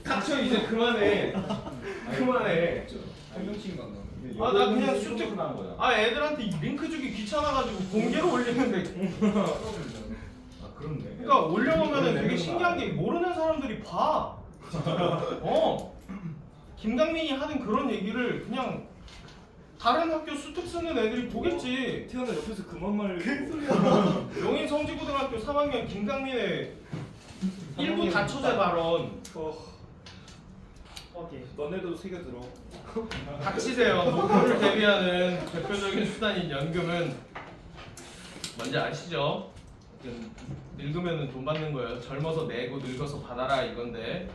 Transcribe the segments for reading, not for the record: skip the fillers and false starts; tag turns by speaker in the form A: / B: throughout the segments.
A: 닥쳐 이제 그만해. 그만해.
B: 한명씩 만나.
A: 아 나 그냥 슈트
B: 한 거야.
A: 아 애들한테 링크 주기 귀찮아가지고 공개로 올리는데.
B: 아 그렇네.
A: 그러니까 올려놓으면 되게 신기한 게 모르는 사람들이 봐. 김강민이 하는 그런 얘기를 그냥 다른 학교 수특 쓰는 애들이 보겠지.
B: 태어나 옆에서 그만 말려.
A: 용인 성지고등학교 3학년 김강민의 일부 다처제 발언.
B: 너네도 새겨 들어.
A: 닥치세요. 노후를 대비하는 대표적인 수단인 연금은 뭔지 아시죠? 늙으면 돈 받는 거예요. 젊어서 내고 늙어서 받아라 이건데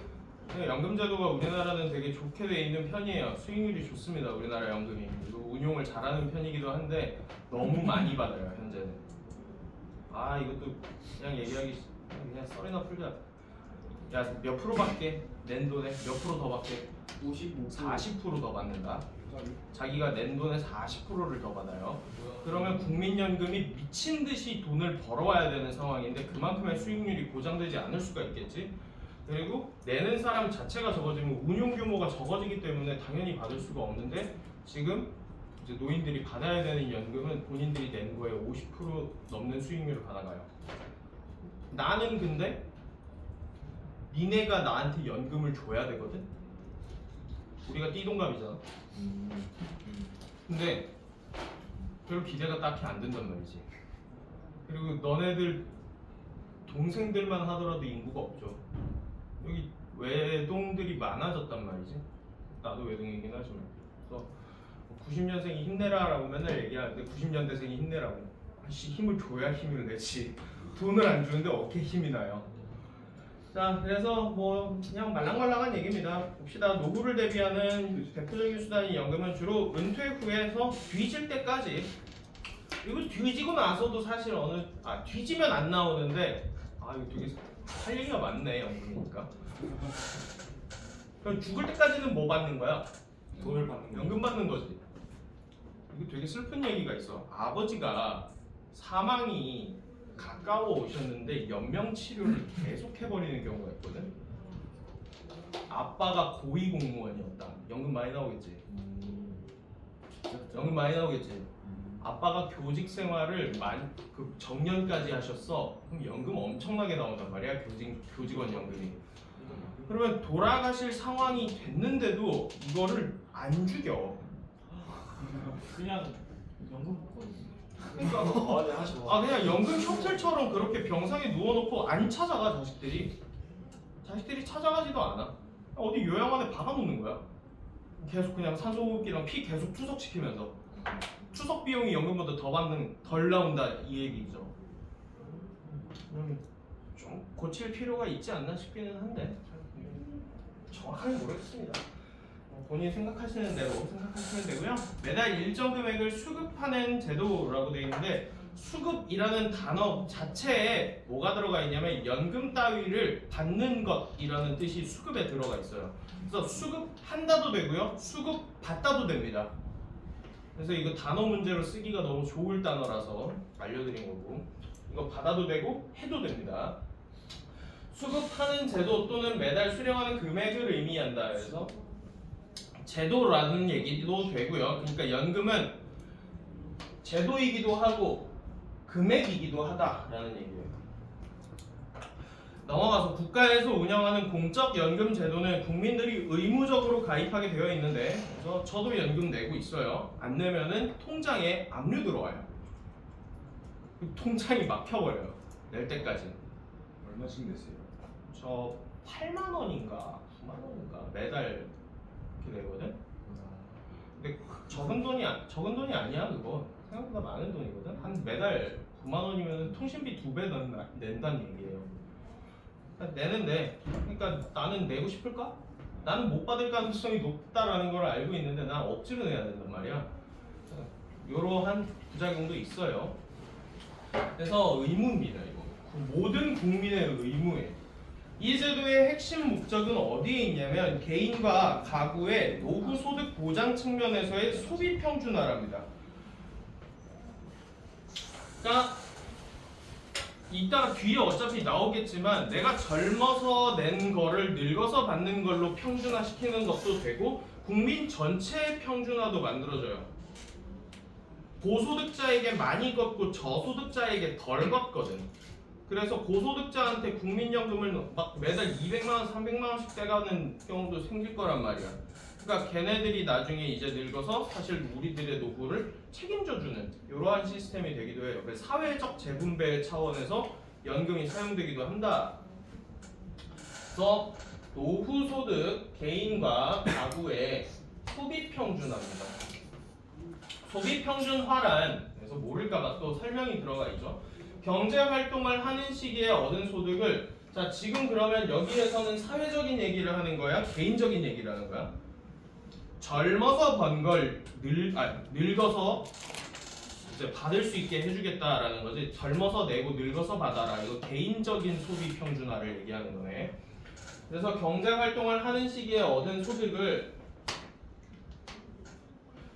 A: 연금 제도가 우리나라는 되게 좋게 돼 있는 편이에요. 수익률이 좋습니다. 우리나라 연금이. 그리고 운용을 잘하는 편이기도 한데 너무 많이 받아요. 현재는. 아 이것도 그냥 얘기하기 그냥 썰이나 풀자. 야 몇 프로 받게? 낸 돈에 몇 프로 더 받게? 40%더 받는다. 자기가 낸 돈의 40%를 더 받아요. 그러면 국민연금이 미친 듯이 돈을 벌어와야 되는 상황인데 그만큼의 수익률이 보장되지 않을 수가 있겠지. 그리고 내는 사람 자체가 적어지면 운용 규모가 적어지기 때문에 당연히 받을 수가 없는데 지금 이제 노인들이 받아야 되는 연금은 본인들이 낸 거에 50% 넘는 수익률을 받아가요. 나는 근데 니네가 나한테 연금을 줘야 되거든. 우리가 띠동갑이잖아. 근데 별 기대가 딱히 안 된단 말이지. 그리고 너네들 동생들만 하더라도 인구가 없죠. 여기 외동들이 많아졌단 말이지. 나도 외동이긴 하지만. 그래서 90년생이 힘내라라고 맨날 얘기하는데 90년대생이 힘내라고. 아씨 힘을 줘야 힘을 내지. 돈을 안 주는데 어떻게 힘이 나요? 자, 그래서 뭐 그냥 말랑말랑한 얘기입니다. 봅시다. 노후를 대비하는 대표적인 수단인 연금은 주로 은퇴 후에서 뒤질 때까지. 이거 뒤지고 나서도 사실 뒤지면 안 나오는데 이거 되게 할 얘기가 많네 연금이니까. 그럼 죽을 때까지는 뭐 받는 거야?
B: 돈을 받는 거.
A: 연금 받는 거지. 이거 되게 슬픈 얘기가 있어. 아버지가 사망이 가까워 오셨는데 연명 치료를 계속 해버리는 경우가 있거든. 아빠가 고위 공무원이었다. 연금 많이 나오겠지. 연금 많이 나오겠지. 아빠가 교직 생활을 그 정년까지 하셨어. 그럼 연금 엄청나게 나온단 말이야. 교직원 연금이. 그러면 돌아가실 상황이 됐는데도 이거를 안 죽여.
C: 그냥 연금 먹거든요.
A: 그러니까 그냥 연금 셔틀처럼 그렇게 병상에 누워놓고 안 찾아가 자식들이 찾아가지도 않아. 어디 요양원에 박아놓는 거야. 계속 그냥 산소호흡기랑 피 계속 투석시키면서 투석 비용이 연금보다 덜 나온다 이 얘기죠. 좀 고칠 필요가 있지 않나 싶기는 한데 정확하게 모르겠습니다. 본인이 생각하시는 대로 생각하시면 되고요. 매달 일정 금액을 수급하는 제도라고 되어 있는데 수급이라는 단어 자체에 뭐가 들어가 있냐면 연금 따위를 받는 것이라는 뜻이 수급에 들어가 있어요. 그래서 수급한다도 되고요. 수급받다도 됩니다. 그래서 이거 단어 문제로 쓰기가 너무 좋을 단어라서 알려드린 거고 이거 받아도 되고 해도 됩니다. 수급하는 제도 또는 매달 수령하는 금액을 의미한다 해서 제도라는 얘기도 되고요. 그러니까 연금은 제도이기도 하고 금액이기도 하다라는 얘기예요. 넘어가서 국가에서 운영하는 공적 연금 제도는 국민들이 의무적으로 가입하게 되어 있는데 그래서 저도 연금 내고 있어요. 안 내면은 통장에 압류 들어와요. 통장이 막혀버려요. 낼 때까지.
B: 얼마씩 냈어요?
A: 저 8만 원인가 9만 원인가 매달 이렇게 내거든. 근데 적은 돈이 아니야 그거. 생각보다 많은 돈이거든. 한 매달 9만 원이면 통신비 2배 낸다는 얘기예요. 내는데 그러니까 나는 내고 싶을까? 나는 못 받을 가능성이 높다라는 걸 알고 있는데 난 억지로 내야 된단 말이야. 이러한 부작용도 있어요. 그래서 의무입니다 이거. 모든 국민의 의무예요. 이 제도의 핵심 목적은 어디에 있냐면 개인과 가구의 노후 소득 보장 측면에서의 소비 평준화랍니다. 그러니까 이따가 뒤에 어차피 나오겠지만 내가 젊어서 낸 거를 늙어서 받는 걸로 평준화시키는 것도 되고 국민 전체의 평준화도 만들어져요. 고소득자에게 많이 걷고 저소득자에게 덜 걷거든. 그래서 고소득자한테 국민연금을 막 매달 200만 원, 300만 원씩 떼가는 경우도 생길 거란 말이야. 그러니까 걔네들이 나중에 이제 늙어서 사실 우리들의 노후를 책임져주는 이러한 시스템이 되기도 해요. 그래서 사회적 재분배 차원에서 연금이 사용되기도 한다. 그래서 노후소득 개인과 가구의 소비평준화입니다. 소비평준화란, 그래서 모를까봐 또 설명이 들어가 있죠. 경제활동을 하는 시기에 얻은 소득을, 자 지금 그러면 여기에서는 사회적인 얘기를 하는 거야? 개인적인 얘기를 하는 거야? 젊어서 번 걸 늙어서 이제 받을 수 있게 해주겠다라는 거지. 젊어서 내고 늙어서 받아라. 이거 개인적인 소비 평준화를 얘기하는 거네. 그래서 경제 활동을 하는 시기에 얻은 소득을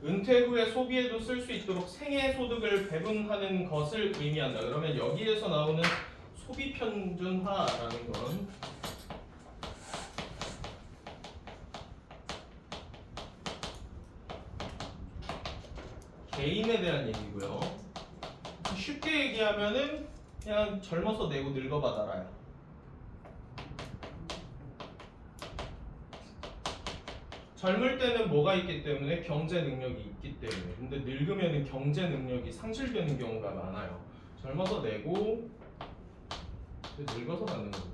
A: 은퇴 후에 소비에도 쓸 수 있도록 생애 소득을 배분하는 것을 의미한다. 그러면 여기에서 나오는 소비 평준화라는 건 개인에 대한 얘기고요. 쉽게 얘기하면은 그냥 젊어서 내고 늙어 받아라야. 젊을 때는 뭐가 있기 때문에 경제 능력이 있기 때문에. 근데 늙으면은 경제 능력이 상실되는 경우가 많아요. 젊어서 내고 늙어서 받는 겁니다.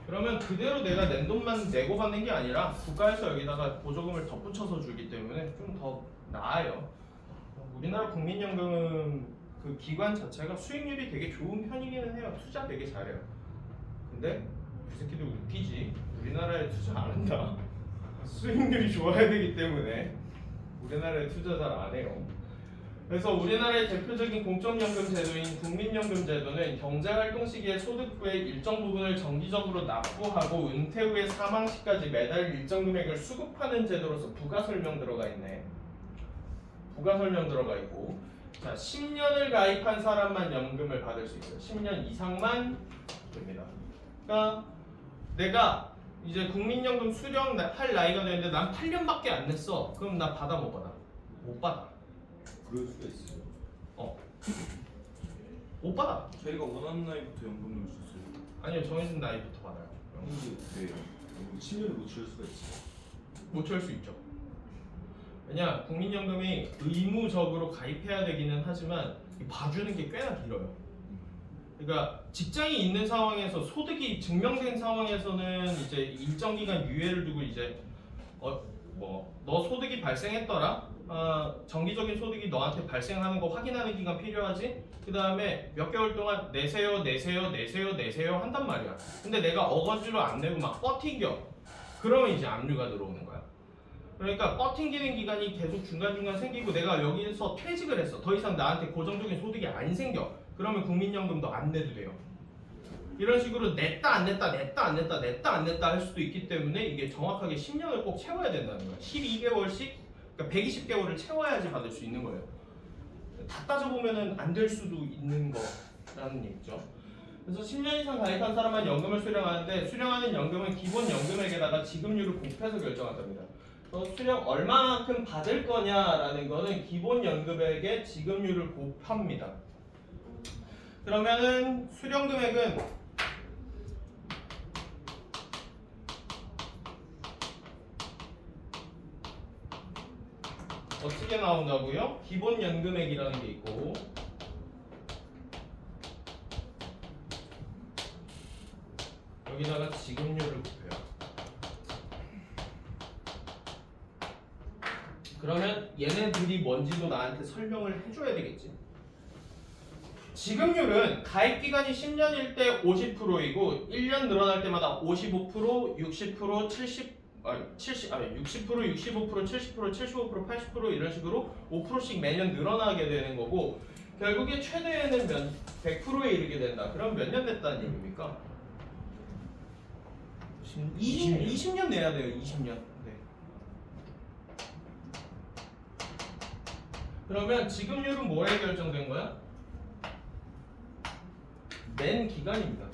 A: 그러면 그대로 내가 낸 돈만 내고 받는 게 아니라 국가에서 여기다가 보조금을 덧붙여서 주기 때문에 좀 더 나아요. 우리나라 국민연금 그 기관 자체가 수익률이 되게 좋은 편이기는 해요. 투자 되게 잘해요. 근데 이 새끼들 웃기지. 우리나라에 투자 안 한다. 수익률이 좋아야 되기 때문에 우리나라에 투자 잘 안 해요. 그래서 우리나라의 대표적인 공적연금 제도인 국민연금 제도는 경제활동 시기에 소득부의 일정 부분을 정기적으로 납부하고 은퇴 후에 사망 시까지 매달 일정 금액을 수급하는 제도로서 부가 설명 들어가 있네. 부가 설명 들어가 있고, 자 10년을 가입한 사람만 연금을 받을 수 있어요. 10년 이상만 됩니다. 그러니까 내가 이제 국민연금 수령할 나이가 되는데 난 8년밖에 안 냈어. 그럼 나 받아 못 받아? 못 받아.
B: 그럴 수가 있어요.
A: 못 받아.
B: 저희가 원하는 나이부터 연금 넣을 수 있어요.
A: 아니요, 정해진 나이부터 받아요.
B: 근데 네, 10년을 못 채울 수가 있어요.
A: 못 채울 수 있죠. 왜냐, 국민연금이 의무적으로 가입해야 되기는 하지만 봐주는 게 꽤나 길어요. 그러니까 직장이 있는 상황에서 소득이 증명된 상황에서는 이제 일정 기간 유예를 두고 이제 너 소득이 발생했더라. 정기적인 소득이 너한테 발생하는 거 확인하는 기간 필요하지? 그 다음에 몇 개월 동안 내세요 한단 말이야. 근데 내가 어거지로 안 내고 막 버팅겨. 그러면 이제 압류가 들어오는 거야. 그러니까 버팅기는 기간이 계속 중간중간 생기고 내가 여기서 퇴직을 했어. 더 이상 나한테 고정적인 소득이 안 생겨. 그러면 국민연금도 안 내도 돼요. 이런 식으로 냈다 안 냈다 할 수도 있기 때문에 이게 정확하게 10년을 꼭 채워야 된다는 거야. 12개월씩, 그러니까 120개월을 채워야지 받을 수 있는 거예요. 다 따져보면은 안 될 수도 있는 거라는 얘기죠. 그래서 10년 이상 가입한 사람만 연금을 수령하는데 수령하는 연금은 기본 연금액에다가 지급률을 곱해서 결정한답니다. 수령 얼마만큼 받을 거냐라는 거는 기본 연금액의 지급률을 곱합니다. 그러면은 수령 금액은 어떻게 나온다고요? 기본 연금액이라는 게 있고 여기다가 지급률을 곱해요. 그러면 얘네들이 뭔지도 나한테 설명을 해줘야 되겠지. 지급률은 가입 기간이 10년일 때 50%이고 1년 늘어날 때마다 55%, 60%, 60%, 65%, 70%, 75%, 80% 이런 식으로 5%씩 매년 늘어나게 되는 거고 결국에 최대에는 100%에 이르게 된다. 그럼 몇 년 됐다는 얘기입니까? 20년 내야 돼요. 20년. 네. 그러면 지급률은 뭐에 결정된 거야? 낸 기간입니다.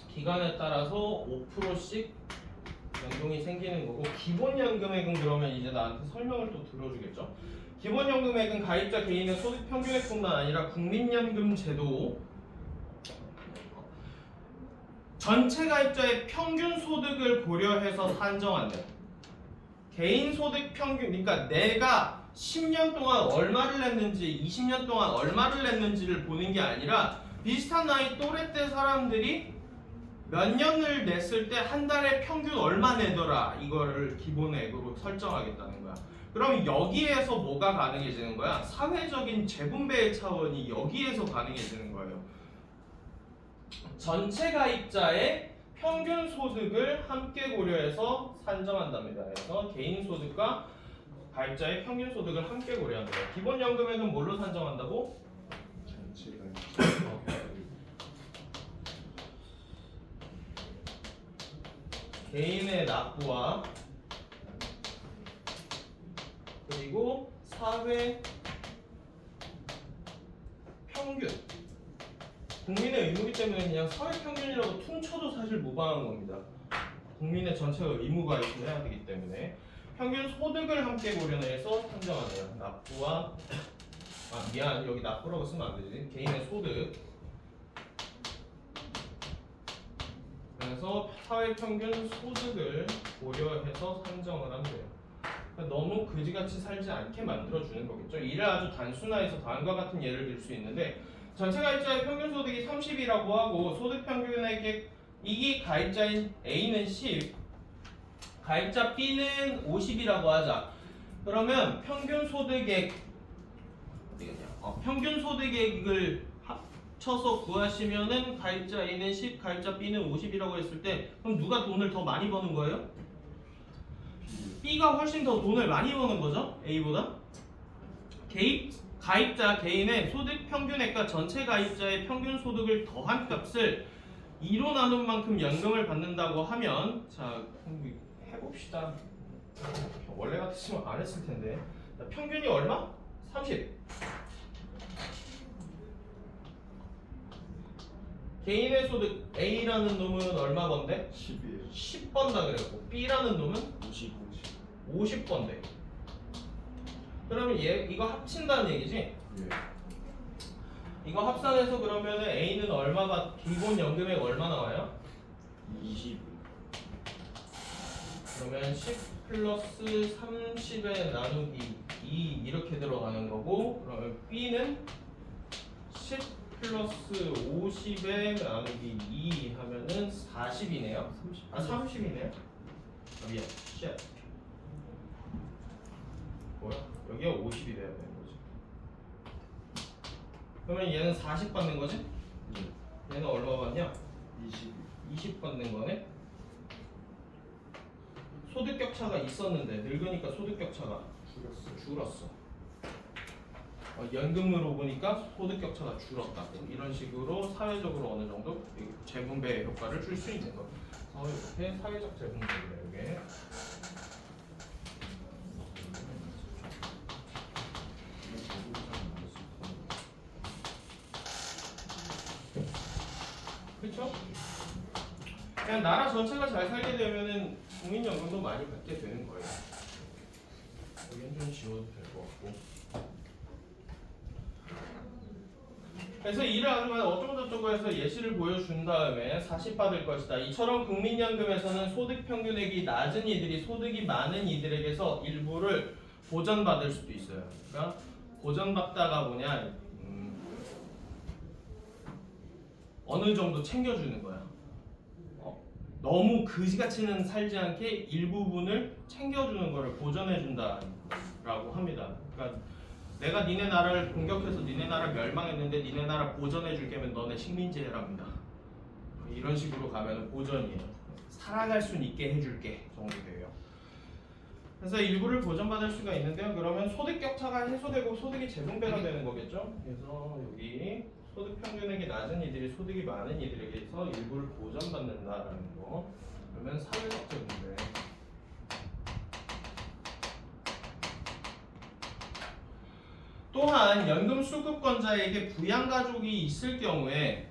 A: 기간에 따라서 5%씩 연동이 생기는 거고, 기본연금액은 그러면 이제 나한테 설명을 또 들어주겠죠. 기본연금액은 가입자 개인의 소득 평균액뿐만 아니라 국민연금 제도 전체 가입자의 평균 소득을 고려해서 산정한대. 개인 소득 평균, 그러니까 내가 10년 동안 얼마를 냈는지, 20년 동안 얼마를 냈는지를 보는 게 아니라 비슷한 나이 또래 때 사람들이 몇 년을 냈을 때 한 달에 평균 얼마 내더라, 이거를 기본액으로 설정하겠다는 거야. 그럼 여기에서 뭐가 가능해지는 거야? 사회적인 재분배의 차원이 여기에서 가능해지는 거예요. 전체 가입자의 평균 소득을 함께 고려해서 산정한답니다. 그래서 개인 소득과 가입자의 평균 소득을 함께 고려한다. 기본연금액은 뭘로 산정한다고?
B: 전체가
A: 개인의 납부와 그리고 사회 평균. 국민의 의무이기 때문에 그냥 사회 평균이라고 퉁쳐도 사실 무방한 겁니다. 국민의 전체가 의무가 있어야 되기 때문에 평균 소득을 함께 고려해서 산정하네요. 납부와 미안, 여기 납부라고 쓰면 안 되지. 개인의 소득. 그래서 사회 평균 소득을 고려해서 산정을 한대요. 그러니까 너무 그지같이 살지 않게 만들어주는 거겠죠. 이를 아주 단순화해서 다음과 같은 예를 들 수 있는데, 전체 가입자의 평균 소득이 30이라고 하고 소득 평균액 이 가입자인 A는 10, 가입자 B는 50이라고 하자. 그러면 평균 소득액 어디겠냐? 평균 소득액을 합쳐서 구하시면은 가입자 A는 10, 가입자 B는 50이라고 했을 때 그럼 누가 돈을 더 많이 버는 거예요? B가 훨씬 더 돈을 많이 버는 거죠? A보다? 가입자 개인의 소득 평균액과 전체 가입자의 평균 소득을 더한 값을 2로 나눈 만큼 연금을 받는다고 하면, 자 해봅시다. 원래 같았으면 안 했을 텐데. 평균이 얼마? 30. 개인의 소득 A라는 놈은 얼마 번대?
B: 10이에요.
A: 10 번다 그랬고, B라는 놈은 50 번대. 그러면 이거 합친다는 얘기지?
B: 예.
A: 이거 합산해서 그러면 A는 얼마 기본 연금액 얼마 나와요?
B: 20.
A: 그러면 10 플러스 30에 나누기 2 이렇게 들어가는 거고, 그러면 B는 10 플러스 50에 나누기 2 하면은 40이네요. 30이네요. 미안. 쉣. 뭐야? 여기가 50이 돼야 되는 거지. 그러면 얘는 40 받는 거지?
B: 예.
A: 얘는 얼마 받냐?
B: 20.
A: 20 받는 거네. 소득 격차가 있었는데 늙으니까 소득 격차가 줄었어. 연금으로 보니까 소득 격차가 줄었다. 이런 식으로 사회적으로 어느 정도 재분배 효과를 줄 수 있는 거. 이렇게 사회적 재분배예요. 이게. 그렇죠? 그냥 나라 전체가 잘 살게 되면은 국민연금도 많이 받게 되는 거예요. 여기는 좀 지워도 될 것 같고. 그래서 이를 아주 어쩌고저쩌고 해서 예시를 보여준 다음에 40 받을 것이다. 이처럼 국민연금에서는 소득 평균액이 낮은 이들이 소득이 많은 이들에게서 일부를 보전받을 수도 있어요. 그러니까 보전받다가 뭐냐, 어느 정도 챙겨주는 거야. 너무 그지같이는 살지 않게 일부분을 챙겨주는 거를 보전해준다라고 합니다. 그러니까 내가 니네 나라를 공격해서 니네 나라 멸망했는데 니네 나라 보전해줄 게면 너네 식민지 해랍니다. 이런 식으로 가면 보전이에요. 살아갈 수 있게 해줄게 정도 돼요. 그래서 일부를 보전받을 수가 있는데요. 그러면 소득 격차가 해소되고 소득이 재분배가 되는 거겠죠. 그래서 여기 소득 평균액이 낮은 이들이 소득이 많은 이들에게서 일부를 보전받는다라는 거. 그러면 사회적 제도인데. 또한 연금 수급권자에게 부양가족이 있을 경우에,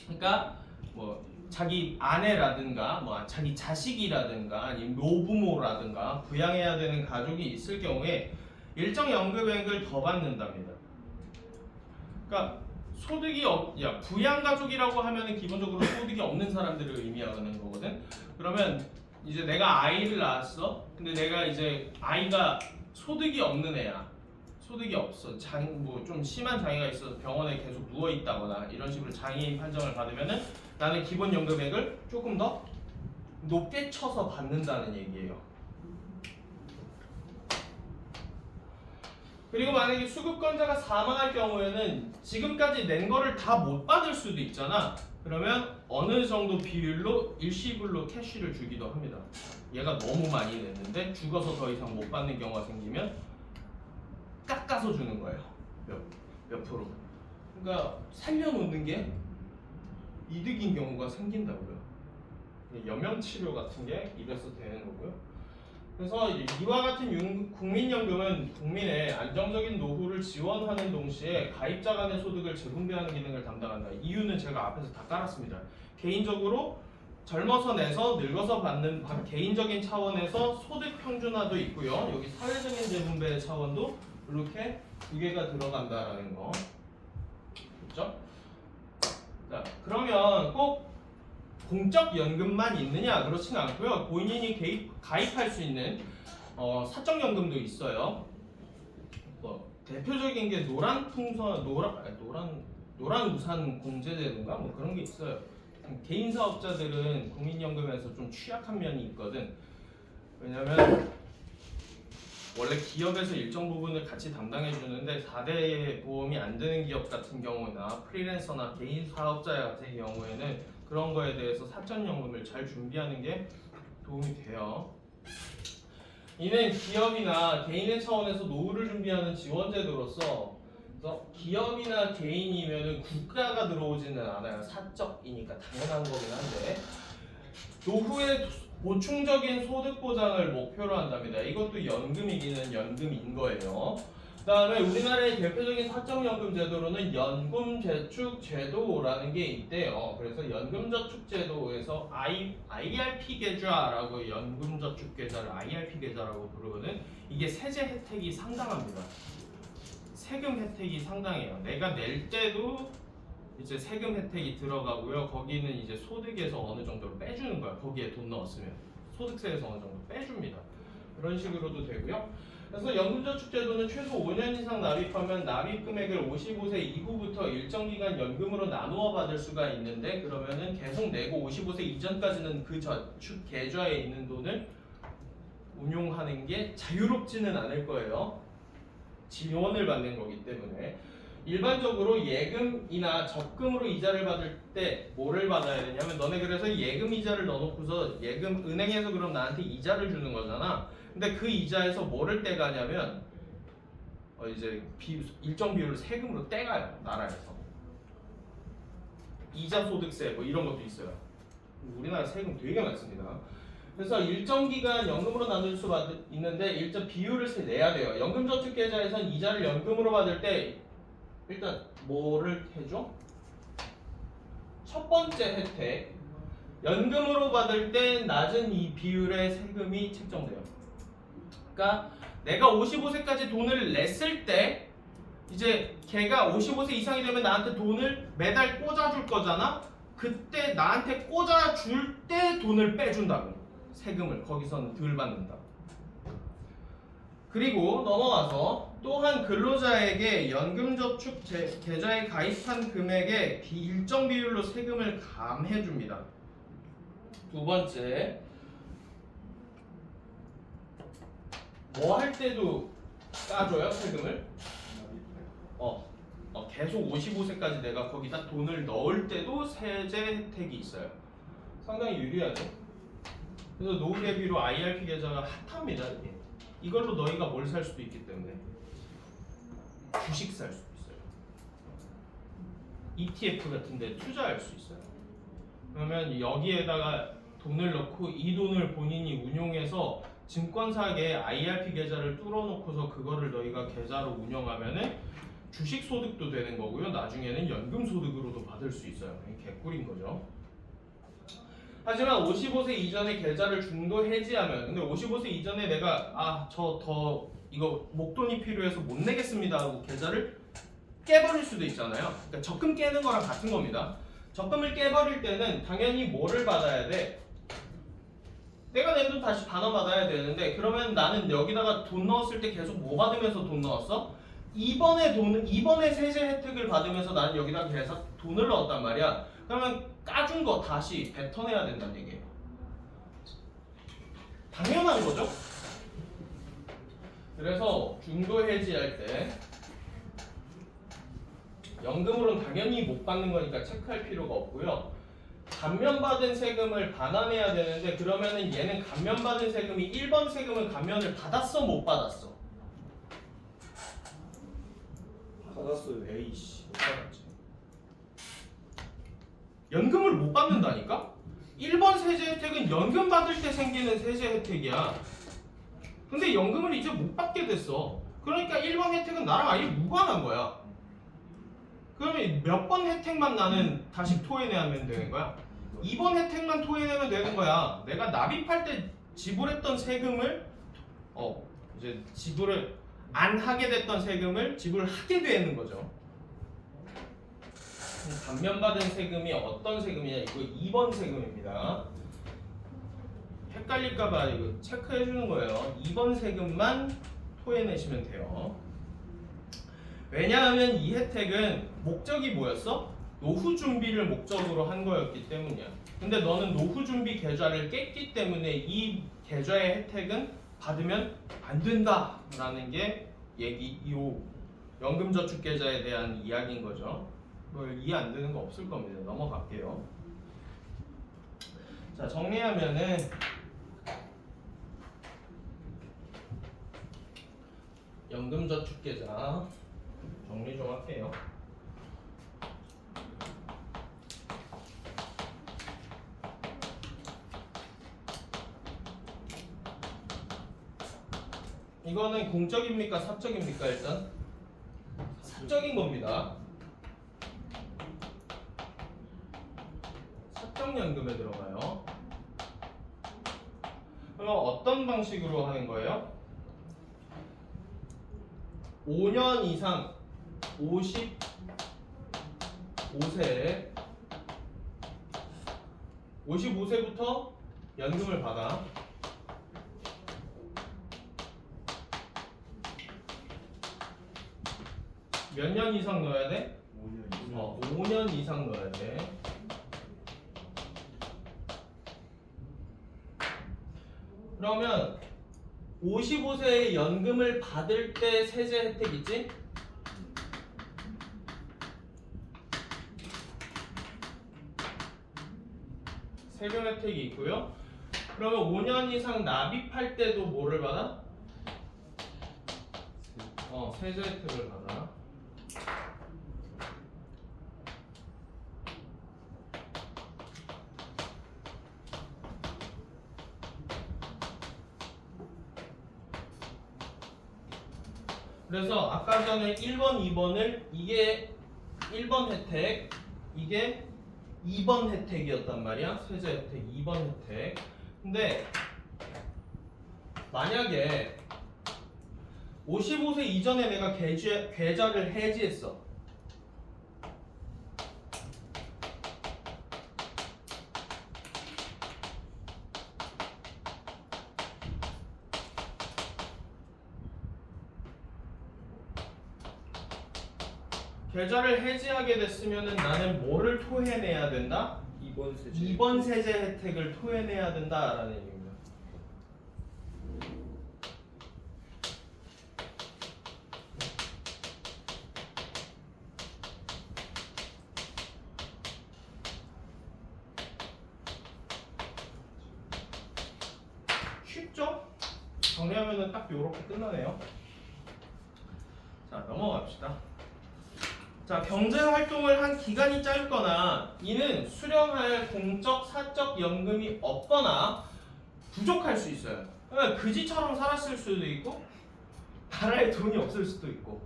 A: 그러니까 뭐 자기 아내라든가 뭐 자기 자식이라든가 아니면 노부모라든가 부양해야 되는 가족이 있을 경우에 일정 연금액을 더 받는답니다. 그러니까 소득이 부양가족이라고 하면은 기본적으로 소득이 없는 사람들을 의미하는 거거든. 그러면 이제 내가 아이를 낳았어. 근데 내가 이제 아이가 소득이 없는 애야. 소득이 없어. 뭐 좀 심한 장애가 있어서 병원에 계속 누워 있다거나 이런 식으로 장애인 판정을 받으면은 나는 기본 연금액을 조금 더 높게 쳐서 받는다는 얘기예요. 그리고 만약에 수급권자가 사망할 경우에는 지금까지 낸 거를 다 못 받을 수도 있잖아. 그러면 어느 정도 비율로 일시불로 캐시를 주기도 합니다. 얘가 너무 많이 냈는데 죽어서 더 이상 못 받는 경우가 생기면 깎아서 주는 거예요. 몇 프로. 그러니까 살려놓는 게 이득인 경우가 생긴다고요. 연명치료 같은 게 이래서 되는 거고요. 그래서 이와 같은 국민연금은 국민의 안정적인 노후를 지원하는 동시에 가입자 간의 소득을 재분배하는 기능을 담당한다. 이유는 제가 앞에서 다 깔았습니다. 개인적으로 젊어서 내서 늙어서 받는 개인적인 차원에서 소득 평준화도 있고요. 여기 사회적인 재분배 차원도 이렇게 두 개가 들어간다라는 거. 그렇죠? 자, 그러면 꼭 공적 연금만 있느냐? 그렇지는 않고요. 본인이 가입할 수 있는 사적 연금도 있어요. 뭐 대표적인 게 노란 우산 공제제도인가 뭐 그런 게 있어요. 개인 사업자들은 국민연금에서 좀 취약한 면이 있거든. 왜냐면 원래 기업에서 일정 부분을 같이 담당해 주는데 4대 보험이 안 되는 기업 같은 경우나 프리랜서나 개인 사업자 같은 경우에는 그런 거에 대해서 사전연금을 잘 준비하는 게 도움이 돼요. 이는 기업이나 개인의 차원에서 노후를 준비하는 지원제도로서 기업이나 개인이면 국가가 들어오지는 않아요. 사적이니까 당연한 거긴 한데 노후에 보충적인 소득 보장을 목표로 한답니다. 이것도 연금이기는 연금인 거예요. 그 다음에 우리나라의 대표적인 사적연금 제도로는 연금저축제도라는 게 있대요. 그래서 연금저축제도에서 IRP 계좌라고 연금저축계좌를 IRP 계좌라고 부르거든. 이게 세제 혜택이 상당합니다. 세금 혜택이 상당해요. 내가 낼 때도 이제 세금 혜택이 들어가고요. 거기는 이제 소득에서 어느 정도로 빼주는 거야. 거기에 돈 넣었으면 소득세에서 어느 정도 빼줍니다. 그런 식으로도 되고요. 그래서 연금저축제도는 최소 5년 이상 납입하면 납입 금액을 55세 이후부터 일정 기간 연금으로 나누어 받을 수가 있는데 그러면은 계속 내고 55세 이전까지는 그 저축 계좌에 있는 돈을 운용하는 게 자유롭지는 않을 거예요. 지원을 받는 거기 때문에. 일반적으로 예금이나 적금으로 이자를 받을 때 뭐를 받아야 되냐면 너네 그래서 예금 이자를 넣어놓고서 예금 은행에서 그럼 나한테 이자를 주는 거잖아. 근데 그 이자에서 뭐를 떼가냐면 이제 일정 비율을 세금으로 떼가요. 나라에서. 이자 소득세 뭐 이런 것도 있어요. 우리나라 세금 되게 많습니다. 그래서 일정 기간 연금으로 나눌 수 있는데 일정 비율을 내야 돼요. 연금저축계좌에선 이자를 연금으로 받을 때 일단 뭐를 해줘? 첫 번째 혜택, 연금으로 받을 때 낮은 이 비율의 세금이 책정돼요. 그러니까 내가 55세까지 돈을 냈을 때 이제 걔가 55세 이상이 되면 나한테 돈을 매달 꽂아줄 거잖아. 그때 나한테 꽂아줄 때 돈을 빼준다고. 세금을 거기서는 덜 받는다. 그리고 넘어가서 또한 근로자에게 연금저축 계좌에 가입한 금액에 일정 비율로 세금을 감해줍니다. 두 번째, 뭐 할 때도 까줘요 세금을? 계속 55세까지 내가 거기다 돈을 넣을 때도 세제 혜택이 있어요. 상당히 유리하죠. 그래서 노후 대비로 IRP 계좌가 핫합니다. 이게. 이걸로 너희가 뭘 살 수도 있기 때문에 주식 살 수도 있어요. ETF 같은 데 투자할 수 있어요. 그러면 여기에다가 돈을 넣고 이 돈을 본인이 운용해서 증권사에 IRP 계좌를 뚫어놓고서 그거를 너희가 계좌로 운영하면은 주식 소득도 되는 거고요. 나중에는 연금 소득으로도 받을 수 있어요. 이게 개꿀인 거죠. 하지만 55세 이전에 계좌를 중도 해지하면, 근데 55세 이전에 내가 저 더 이거 목돈이 필요해서 못 내겠습니다 하고 계좌를 깨버릴 수도 있잖아요. 그러니까 적금 깨는 거랑 같은 겁니다. 적금을 깨버릴 때는 당연히 뭐를 받아야 돼? 내가 낸 돈 다시 반환받아야 되는데, 그러면 나는 여기다가 돈 넣었을 때 계속 뭐 받으면서 돈 넣었어? 이번에 세제 혜택을 받으면서 나는 여기다 계속 돈을 넣었단 말이야. 그러면 까준 거 다시 뱉어내야 된다는 얘기예요. 당연한 거죠? 그래서 중도 해지할 때 연금으로는 당연히 못 받는 거니까 체크할 필요가 없고요. 감면받은 세금을 반환해야 되는데, 그러면은 얘는 감면받은 세금이 1번 세금은 감면을 받았어 못 받았어?
B: 받았어요. 에이씨.
A: 못 받았지. 연금을 못 받는다니까? 1번 세제 혜택은 연금 받을 때 생기는 세제 혜택이야. 근데 연금을 이제 못 받게 됐어. 그러니까 1번 혜택은 나랑 아예 무관한 거야. 그러면 몇 번 혜택만 나는 다시 토해내면 되는 거야? 2번 혜택만 토해내면 되는 거야. 내가 납입할 때 지불했던 세금을 이제 지불을 안 하게 됐던 세금을 지불하게 되는 거죠. 감면받은 세금이 어떤 세금이냐, 이거 2번 세금입니다. 헷갈릴까봐 이거 체크해 주는 거예요. 2번 세금만 토해내시면 돼요. 왜냐하면 이 혜택은 목적이 뭐였어? 노후 준비를 목적으로 한 거였기 때문이야. 근데 너는 노후 준비 계좌를 깼기 때문에 이 계좌의 혜택은 받으면 안 된다라는 게 요 연금저축계좌에 대한 이야기인 거죠. 뭐 이해 안 되는 거 없을 겁니다. 넘어갈게요. 자, 정리하면은 연금저축계좌 정리 좀 할게요. 이거는 공적입니까? 사적입니까? 일단 사적인 겁니다. 사적연금에 들어가요. 그럼 어떤 방식으로 하는 거예요? 5년 이상 55세부터 연금을 받아. 몇 년 이상 넣어야 돼?
B: 5년.
A: 5년 이상 넣어야 돼. 그러면 55세에 연금을 받을 때 세제 혜택 있지? 세금 혜택이 있고요. 그러면 5년 이상 납입할 때도 뭐를 받아? 세제 혜택을 받아. 그래서 아까 전에 1번, 2번을 이게 1번 혜택, 이게 2번 혜택이었단 말이야. 세제 혜택 2번 혜택. 근데 만약에 55세 이전에 내가 계좌를 해지했어. 계좌를 해지하게 됐으면은 나는 뭐를 토해내야 된다?
B: 2번 세제.
A: 2번 세제 혜택을 토해내야 된다라는 얘기입니다. 쉽죠? 정리하면은 딱 요렇게 끝나네요. 자, 넘어갑시다. 자, 경제 활동을 한 기간이 짧거나 이는 수령할 공적, 사적 연금이 없거나 부족할 수 있어요. 그러니까 그지처럼 살았을 수도 있고 나라에 돈이 없을 수도 있고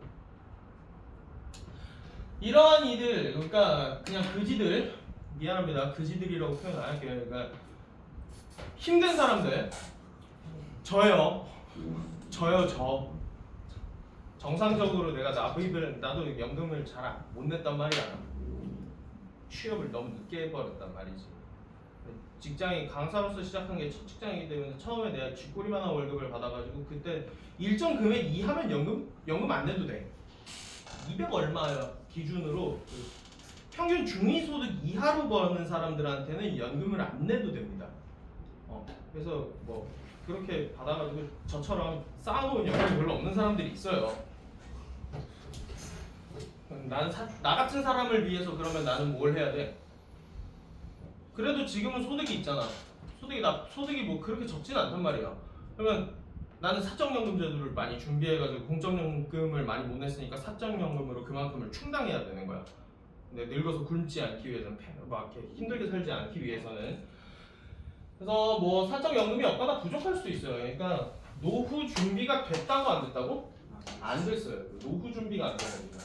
A: 이러한 이들, 그러니까 그냥 그지들, 미안합니다. 그지들이라고 표현 안 할게요. 그러니까 힘든 사람들, 저요. 정상적으로 내가 나도 연금을 잘 못 냈단 말이야. 취업을 너무 늦게 해버렸단 말이지. 직장이 강사로서 시작한 게 첫 직장이기 때문에 처음에 내가 쥐꼬리만한 월급을 받아가지고 그때 일정 금액 이하면 연금 안 내도 돼. 200 얼마 기준으로 그 평균 중위소득 이하로 버는 사람들한테는 연금을 안 내도 됩니다. 그래서 뭐 그렇게 받아가지고 저처럼 쌓아놓은 연금이 별로 없는 사람들이 있어요. 나 같은 사람을 위해서 그러면 나는 뭘 해야 돼? 그래도 지금은 소득이 있잖아. 소득이 뭐 그렇게 적지는 않단 말이야. 그러면 나는 사적연금 제도를 많이 준비해가지고 공적연금을 많이 못 냈으니까 사적연금으로 그만큼을 충당해야 되는 거야. 근데 늙어서 굶지 않기 위해서는 막 이렇게 힘들게 살지 않기 위해서는 그래서 뭐 사적연금이 없거나 부족할 수도 있어요. 그러니까 노후 준비가 됐다고 안 됐다고? 안 됐어요. 노후 준비가 안 된 겁니다.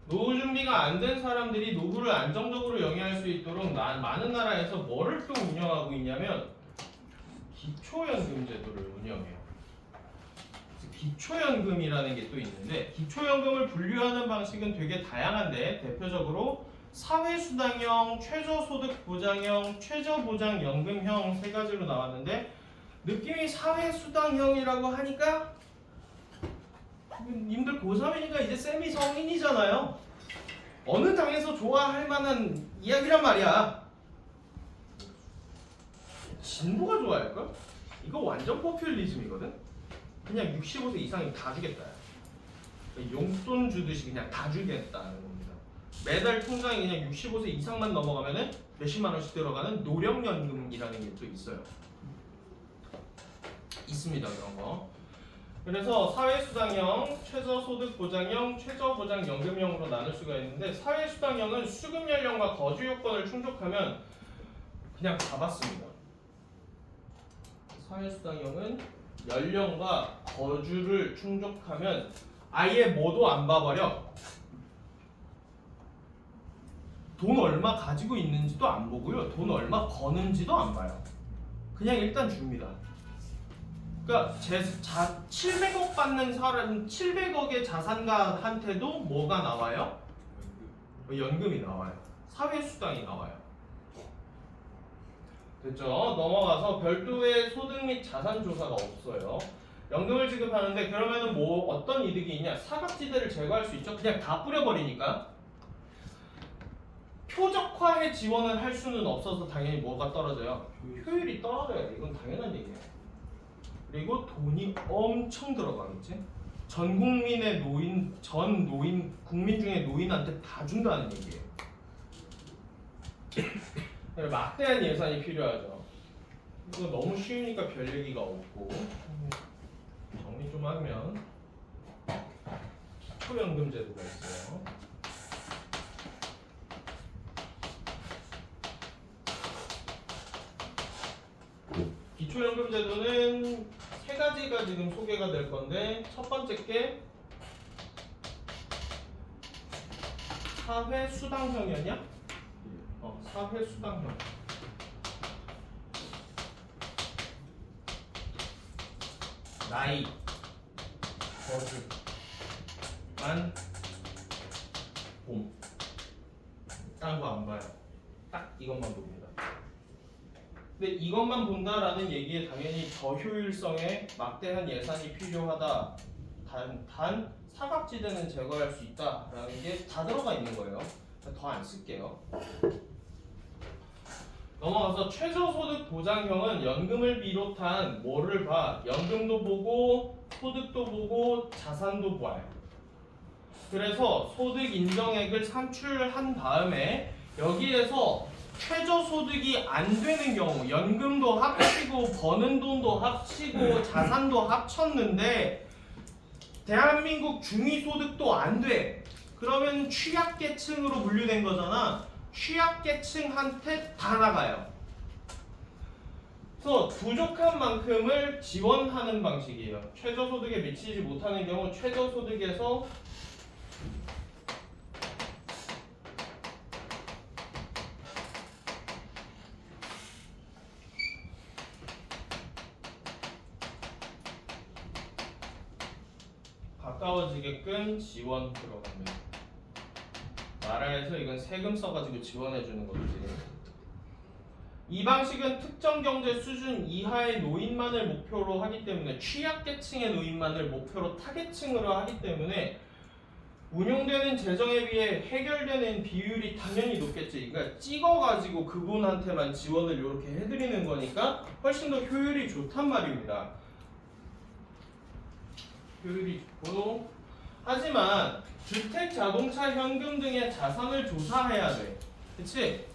A: 노후 준비가 안 된 사람들이 노후를 안정적으로 영위할 수 있도록 많은 나라에서 뭐를 또 운영하고 있냐면 기초연금 제도를 운영해요. 기초연금이라는 게 또 있는데 기초연금을 분류하는 방식은 되게 다양한데 대표적으로 사회수당형, 최저소득보장형, 최저보장연금형 세 가지로 나왔는데 느낌이 사회수당형이라고 하니까 님들 고3이니까 이제 쌤이 성인이잖아요. 어느 당에서 좋아할 만한 이야기란 말이야. 진보가 좋아할걸? 이거 완전 포퓰리즘이거든? 그냥 65세 이상이 다 주겠다. 용돈 주듯이 그냥 다 주겠다는 겁니다. 매달 통장에 그냥 65세 이상만 넘어가면은 몇십만 원씩 들어가는 노령연금이라는 게 또 있어요. 있습니다, 그런 거. 그래서 사회수당형, 최저소득보장형, 최저보장연금형으로 나눌 수가 있는데 사회수당형은 수급 연령과 거주 요건을 충족하면 그냥 다 받습니다. 사회수당형은 연령과 거주를 충족하면 아예 뭐도 안 봐버려. 돈 얼마 가지고 있는지도 안 보고요. 돈 얼마 버는지도 안 봐요. 그냥 일단 줍니다. 그러니까 700억 받는 사람, 700억의 자산가한테도 뭐가 나와요? 연금이 나와요. 사회수당이 나와요. 됐죠? 넘어가서 별도의 소득 및 자산 조사가 없어요. 연금을 지급하는데 그러면은 뭐 어떤 이득이 있냐? 사각지대를 제거할 수 있죠. 그냥 다 뿌려버리니까. 표적화해 지원을 할 수는 없어서 당연히 뭐가 떨어져요? 효율이 떨어져요. 이건 당연한 얘기예요. 그리고 돈이 엄청 들어가겠지. 전 국민 중에 노인한테 다 준다는 얘기예요. 막대한 예산이 필요하죠. 이거 너무 쉬우니까 별 얘기가 없고 정리 좀 하면 기초연금 제도가 있어요. 기초연금 제도는 세 가지가 지금 소개가 될 건데 첫 번째 게 사회수당형이었냐? 사회수당형. 나이, 거주만 봄. 딴 거 안 봐요. 딱 이것만 봅니다. 근데 이것만 본다라는 얘기에 당연히 저효율성에 막대한 예산이 필요하다. 단 사각지대는 제거할 수 있다라는 게 다 들어가 있는 거예요. 더 안 쓸게요. 넘어가서 최저소득 보장형은 연금을 비롯한 뭐를 봐? 연금도 보고 소득도 보고 자산도 봐요. 그래서 소득 인정액을 산출한 다음에 여기에서 최저소득이 안 되는 경우 연금도 합치고 버는 돈도 합치고 자산도 합쳤는데 대한민국 중위소득도 안 돼. 그러면 취약계층으로 분류된 거잖아. 취약계층한테 다 나가요. 그래서 부족한 만큼을 지원하는 방식이에요. 최저소득에 미치지 못하는 경우 최저소득에서 가까워지게끔 지원 들어갑니다. 나라에서 이건 세금 써가지고 지원해주는 거지. 이 방식은 특정 경제 수준 이하의 노인만을 목표로 하기 때문에 취약계층의 노인만을 목표로 타겟층으로 하기 때문에 운용되는 재정에 비해 해결되는 비율이 당연히 높겠지. 그러니까 찍어가지고 그분한테만 지원을 이렇게 해드리는 거니까 훨씬 더 효율이 좋단 말입니다. 효율이 좋고, 하지만 주택, 자동차, 현금 등의 자산을 조사해야 돼. 그치?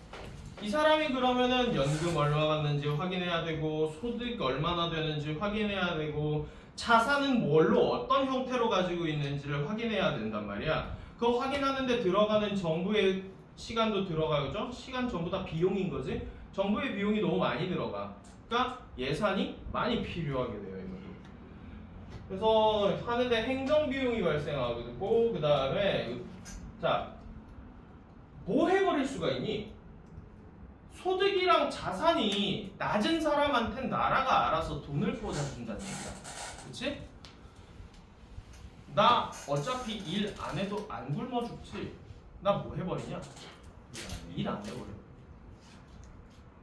A: 이 사람이 그러면은 연금 얼마 받는지 확인해야 되고, 소득 얼마나 되는지 확인해야 되고, 자산은 뭘로 어떤 형태로 가지고 있는지를 확인해야 된단 말이야. 그거 확인하는데 들어가는 정부의 시간도 들어가죠? 시간 전부 다 비용인 거지? 정부의 비용이 너무 많이 들어가. 그러니까 예산이 많이 필요하게 돼요. 그래서 하는데 행정 비용이 발생하고, 그 다음에 자, 뭐 해버릴 수가 있니? 소득이랑 자산이 낮은 사람한텐 나라가 알아서 돈을 꽂아준다는 얘기야. 그치? 나 어차피 일 안 해도 안 굶어 죽지. 나 뭐 해버리냐? 일 안 해버려.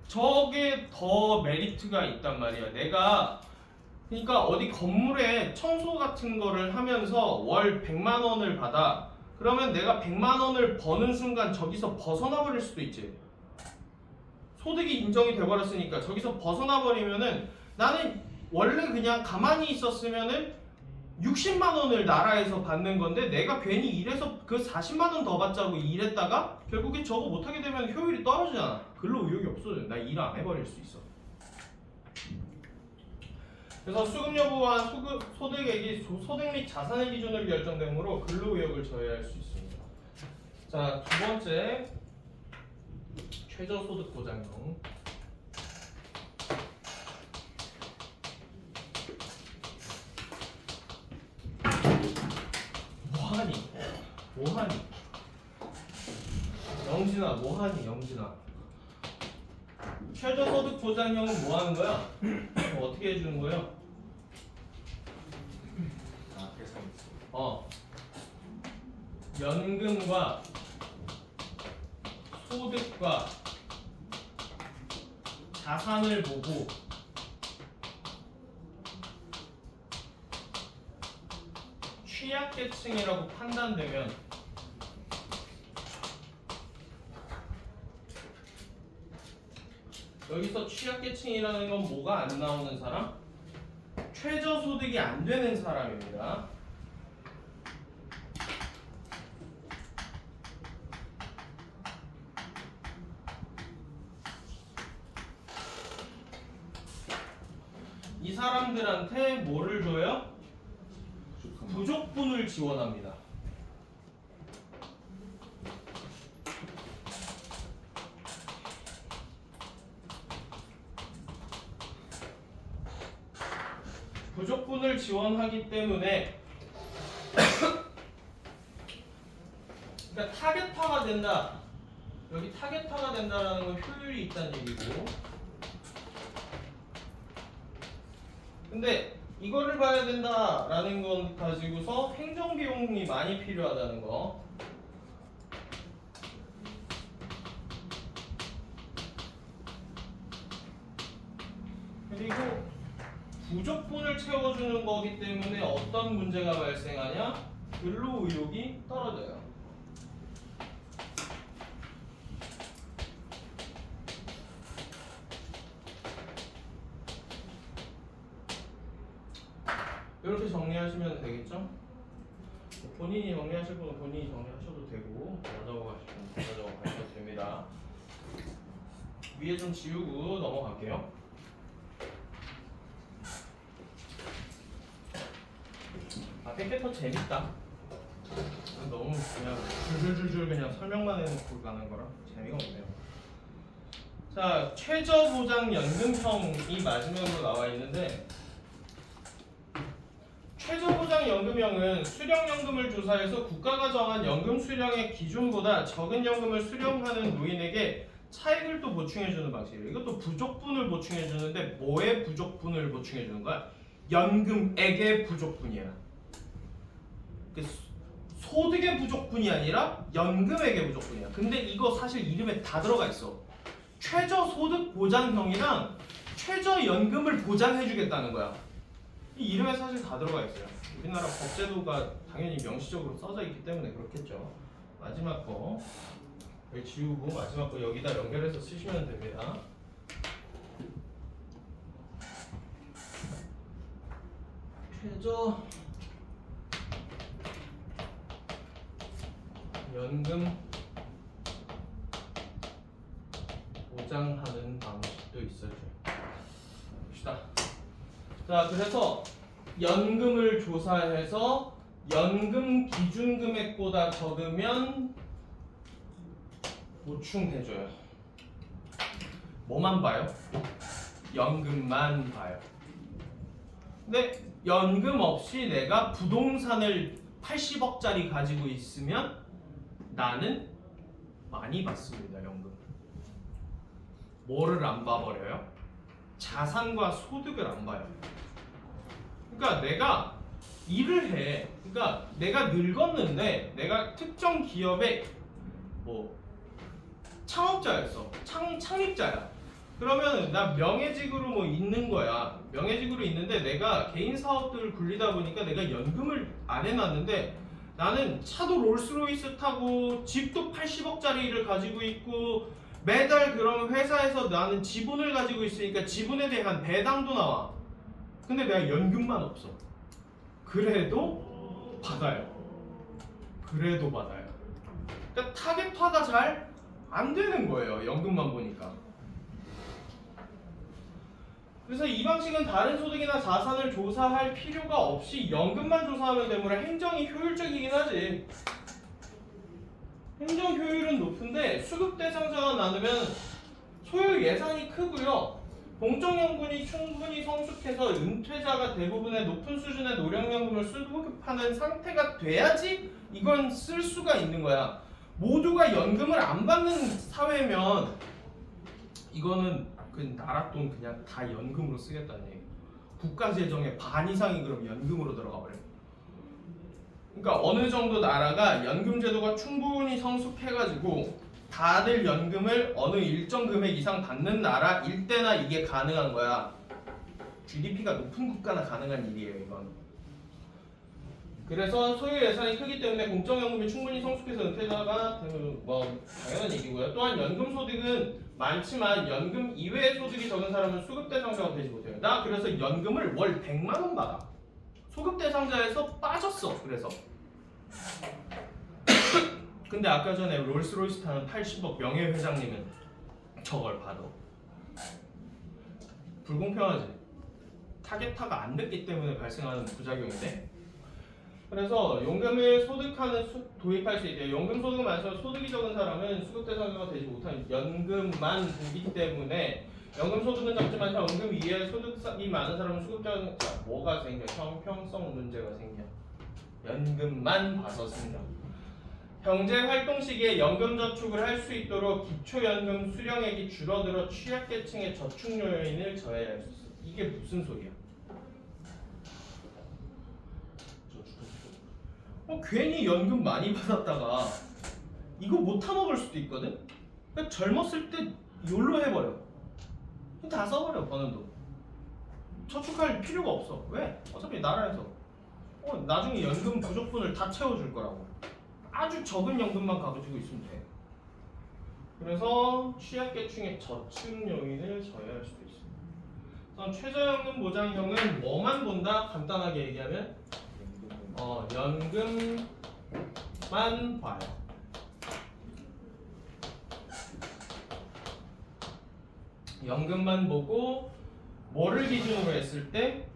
A: 저게 더 메리트가 있단 말이야. 내가 그러니까 어디 건물에 청소 같은 거를 하면서 월 100만 원을 받아. 그러면 내가 100만 원을 버는 순간 저기서 벗어나 버릴 수도 있지. 소득이 인정이 돼버렸으니까 저기서 벗어나 버리면은 나는 원래 그냥 가만히 있었으면은 60만 원을 나라에서 받는 건데 내가 괜히 일해서 그 40만 원 더 받자고 일했다가 결국에 저거 못하게 되면 효율이 떨어지잖아. 근로 의욕이 없어져. 나 일 안 해버릴 수 있어. 그래서 수급 여부와 소득액이 소득 및 자산의 기준으로 결정되므로 근로 의욕을 저해할 수 있습니다. 자, 두 번째 최저소득 보장형. 뭐하니? 영진아, 뭐하니? 영진아. 최저소득 보장형은 뭐 하는 거야? 어떻게 해주는 거예요?
B: 아, 계산.
A: 연금과 소득과 자산을 보고 취약계층이라고 판단되면 여기서 취약계층이라는 건 뭐가 안 나오는 사람? 최저소득이 안 되는 사람입니다. 이 사람들한테 뭐를 줘요? 부족분을 지원합니다. 부족분을 지원하기 때문에 그러니까 타겟화가 된다. 여기 타겟화가 된다라는 건 효율이 있다는 얘기고. 근데 이거를 봐야 된다라는 건 가지고서 행정비용이 많이 필요하다는 거. 그리고 부족분을 채워주는 거기 때문에 어떤 문제가 발생하냐? 근로 의욕이 떨어져요. 이렇게 정리하시면 되겠죠? 본인이 정리하실 분은 본인이 정리하셔도 되고 가져가고 가셔도 됩니다. 위에 좀 지우고 넘어갈게요. 앞에 앞에 게 더 재밌다. 너무 그냥 줄줄줄줄 그냥 설명만 해놓고 가는 거라 재미가 없네요. 자, 최저보장연금형이 마지막으로 나와 있는데, 최저보장연금형은 수령연금을 조사해서 국가가 정한 연금 수령의 기준보다 적은 연금을 수령하는 노인에게 차익을 또 보충해주는 방식이에요. 이것도 부족분을 보충해주는데 뭐의 부족분을 보충해주는 거야? 연금액의 부족분이야. 소득의 부족분이 아니라 연금액의 부족분이야. 근데 이거 사실 이름에 다 들어가 있어. 최저소득보장형이랑 최저연금을 보장해주겠다는 거야. 이 이름에 사실 다 들어가 있어요. 우리나라 법제도가 당연히 명시적으로 써져 있기 때문에 그렇겠죠. 마지막 거 여기 지우고 마지막 거 여기다 연결해서 쓰시면 됩니다. 최저 연금 보장하는 방식도 있어요. 봅시다. 자, 그래서 연금을 조사해서 연금 기준금액보다 적으면 보충해줘요. 뭐만 봐요? 연금만 봐요. 근데 연금 없이 내가 부동산을 80억짜리 가지고 있으면 나는 많이 받습니다. 연금. 뭐를 안 봐버려요? 자산과 소득을 안 봐요. 그러니까 내가 일을 해. 그러니까 내가 늙었는데 내가 특정 기업에 뭐 창업자였어. 창립자야. 그러면 나 명예직으로 뭐 있는 거야. 명예직으로 있는데 내가 개인 사업들을 굴리다 보니까 내가 연금을 안 해놨는데 나는 차도 롤스로이스 타고 집도 80억짜리를 가지고 있고 매달 그러면 회사에서 나는 지분을 가지고 있으니까 지분에 대한 배당도 나와. 근데 내가 연금만 없어. 그래도 받아요. 그래도 받아요. 그러니까 타겟화가 잘 안 되는 거예요. 연금만 보니까. 그래서 이 방식은 다른 소득이나 자산을 조사할 필요가 없이 연금만 조사하면 되므로 행정이 효율적이긴 하지. 행정 효율은 높은데 수급 대상자가 많으면 소요 예산이 크고요. 공적연금이 충분히 성숙해서 은퇴자가 대부분의 높은 수준의 노령연금을 수급하는 상태가 돼야지 이건 쓸 수가 있는 거야. 모두가 연금을 안 받는 사회면 이거는 그 나라 돈 그냥 다 연금으로 쓰겠다는 얘기. 국가 재정의 반 이상이 그럼 연금으로 들어가 버려. 그러니까 어느 정도 나라가 연금 제도가 충분히 성숙해가지고 다들 연금을 어느 일정 금액 이상 받는 나라일 때나 이게 가능한 거야. GDP가 높은 국가나 가능한 일이에요, 이건. 그래서 소요 예산이 크기 때문에 공적연금이 충분히 성숙해서 은퇴자가 되면 뭐 당연한 얘기고요. 또한 연금 소득은 많지만 연금 이외의 소득이 적은 사람은 수급 대상자가 되지 못해요. 나 그래서 연금을 월 100만 원 받아. 소급 대상자에서 빠졌어. 그래서. 근데 아까 전에 롤스로이스 타는 80억 명예회장님은 저걸 받아. 불공평하지. 타겟화가 안 됐기 때문에 발생하는 부작용인데. 그래서 연금을 도입할 수 있대요. 연금 소득은 많지만 소득이 적은 사람은 수급 대상자가 되지 못하는 연금만 보기 때문에 연금 소득은 적지만 연금 이외에 소득이 많은 사람은 수급자가 뭐가 생겨? 형평성 문제가 생겨. 연금만 봐서 생겨. 경제 활동 시기에 연금 저축을 할 수 있도록 기초연금 수령액이 줄어들어 취약계층의 저축 요인을 저해할 수 있어. 이게 무슨 소리야? 괜히 연금 많이 받았다가 이거 못 타먹을 수도 있거든? 그러니까 젊었을 때 욜로 해버려. 다 써버려, 버는 돈. 저축할 필요가 없어. 왜? 어차피 나라에서 나중에 연금 부족분을 다 채워줄 거라고. 아주 적은 연금만 가지고 있으면 돼. 그래서 취약계층의 저축 요인을 저해할 수도 있습니다. 최저연금 보장형은 뭐만 본다? 간단하게 얘기하면 연금만 봐요. 연금만 보고 뭐를 기준으로 했을 때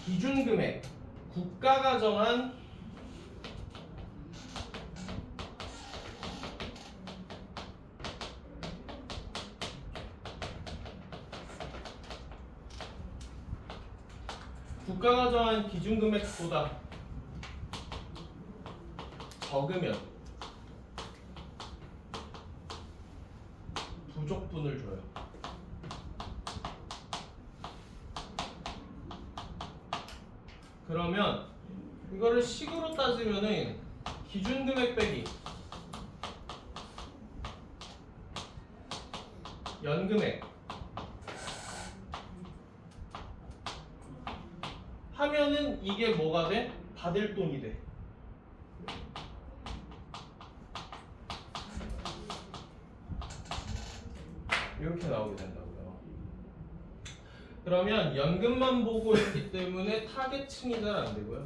A: 기준금액 국가가 정한 기준금액보다 적으면 부족분을 줘요. 그러면 이거를 식으로 따지면은 기준금액 빼기 연금액 하면은 이게 뭐가 돼? 받을 돈이 돼. 이렇게 나오게 된다고요. 그러면 연금만 보고 있기 때문에 타겟층이 잘 안 되고요.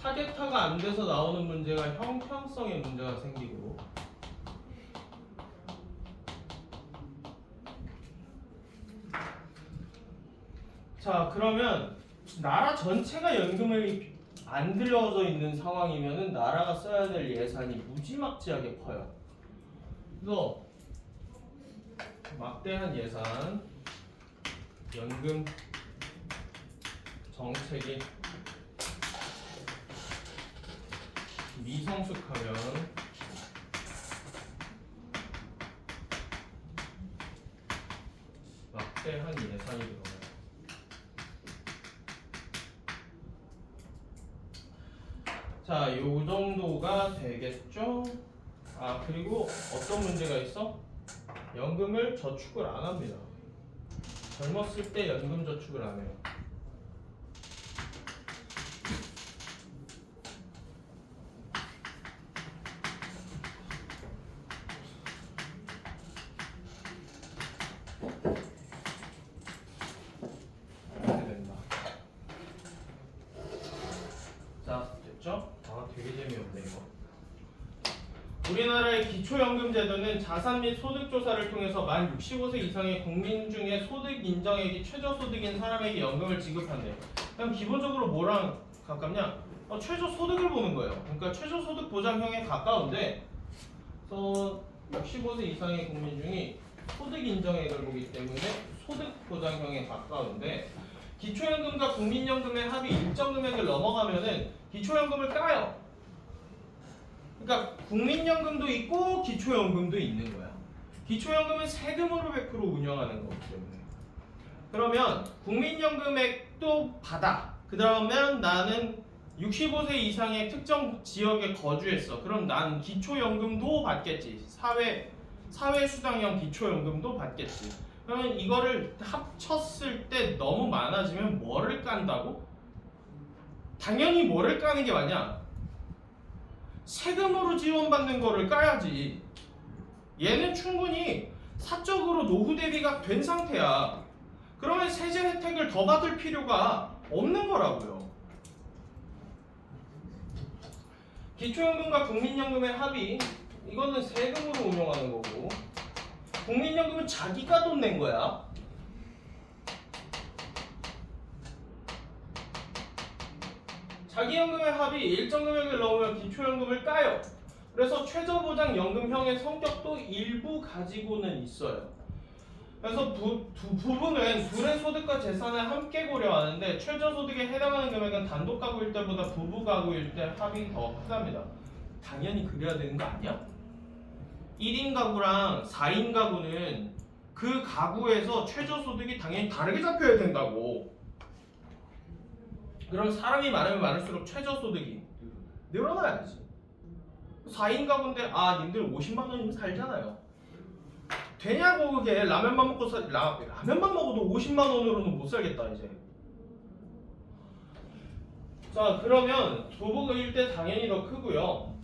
A: 타겟화가 안 돼서 나오는 문제가 형평성의 문제가 생기고, 자 그러면 나라 전체가 연금을 안 들여져 있는 상황이면은 나라가 써야 될 예산이 무지막지하게 커요. 그래서 막대한 예산 연금 정책이 미성숙하면 막대한 예산이 들어가요. 자, 요 정도가 되겠죠? 아, 그리고 어떤 문제가 있어? 연금을 저축을 안 합니다. 젊었을 때 연금 저축을 안 해요. 이렇게 된다. 자, 됐죠? 아, 되게 재미없네 이거. 우리나라의 기초연금제도는 자산 및 소득 조사를 통해서 만 65세 이상의 국민 중에 소득 인정액이 최저소득인 사람에게 연금을 지급한대. 그럼 기본적으로 뭐랑 가깝냐? 최저소득을 보는 거예요. 그러니까 최저소득 보장형에 가까운데, 그래서 65세 이상의 국민 중이 소득 인정액을 보기 때문에 소득 보장형에 가까운데, 기초연금과 국민연금의 합이 일정 금액을 넘어가면은 기초연금을 까요. 그러니까 국민연금도 있고 기초연금도 있는 거야. 기초연금은 세금으로 100% 운영하는 거기 때문에. 그러면 국민연금액도 받아. 그러면 나는 65세 이상의 특정 지역에 거주했어. 그럼 난 기초연금도 받겠지. 사회수당형 기초연금도 받겠지. 그러면 이거를 합쳤을 때 너무 많아지면 뭐를 깐다고? 당연히 뭐를 까는 게 맞냐? 세금으로 지원받는 거를 까야지. 얘는 충분히 사적으로 노후 대비가 된 상태야. 그러면 세제 혜택을 더 받을 필요가 없는 거라고요. 기초연금과 국민연금의 합의, 이거는 세금으로 운영하는 거고, 국민연금은 자기가 돈 낸 거야. 자기 연금의 합이 일정 금액을 넘으면 기초연금을 까요. 그래서 최저보장연금형의 성격도 일부 가지고는 있어요. 그래서 부부는 둘의 소득과 재산을 함께 고려하는데, 최저소득에 해당하는 금액은 단독 가구일 때보다 부부 가구일 때 합이 더 크답니다. 당연히 그래야 되는 거 아니야? 1인 가구랑 4인 가구는 그 가구에서 최저소득이 당연히 다르게 잡혀야 된다고. 그럼 사람이 많으면 많을수록 최저소득이 늘어나야지. 4인 가구인데 님들 50만 원이면 살잖아요. 되냐고. 그게 라면만 먹고 라면만 먹어도 50만 원으로는 못 살겠다 이제. 자, 그러면 부부일 때 당연히 더 크고요.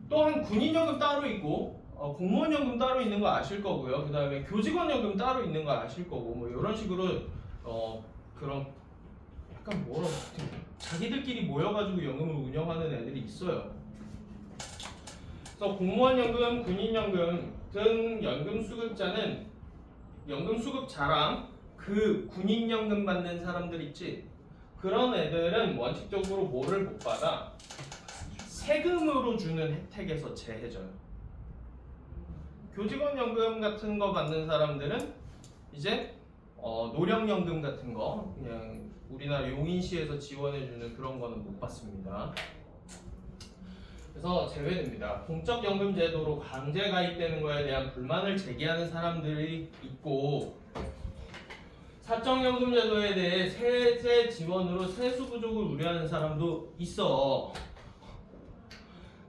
A: 또한 군인연금 따로 있고, 공무원연금 따로 있는 거 아실 거고요. 그 다음에 교직원연금 따로 있는 거 아실 거고, 뭐 이런 식으로 그런 약간 자기들끼리 모여가지고 연금을 운영하는 애들이 있어요. 그래서 공무원연금, 군인연금 등 연금 수급자는 연금 수급 자랑 그 군인연금 받는 사람들 있지? 그런 애들은 원칙적으로 뭐를 못 받아? 세금으로 주는 혜택에서 제해져요. 교직원연금 같은 거 받는 사람들은 이제 노령연금 같은 거 그냥 우리나라 용인시에서 지원해주는 그런 거는 못 받습니다. 그래서 제외됩니다. 공적연금제도로 강제 가입되는 거에 대한 불만을 제기하는 사람들이 있고 사적연금제도에 대해 세제 지원으로 세수 부족을 우려하는 사람도 있어.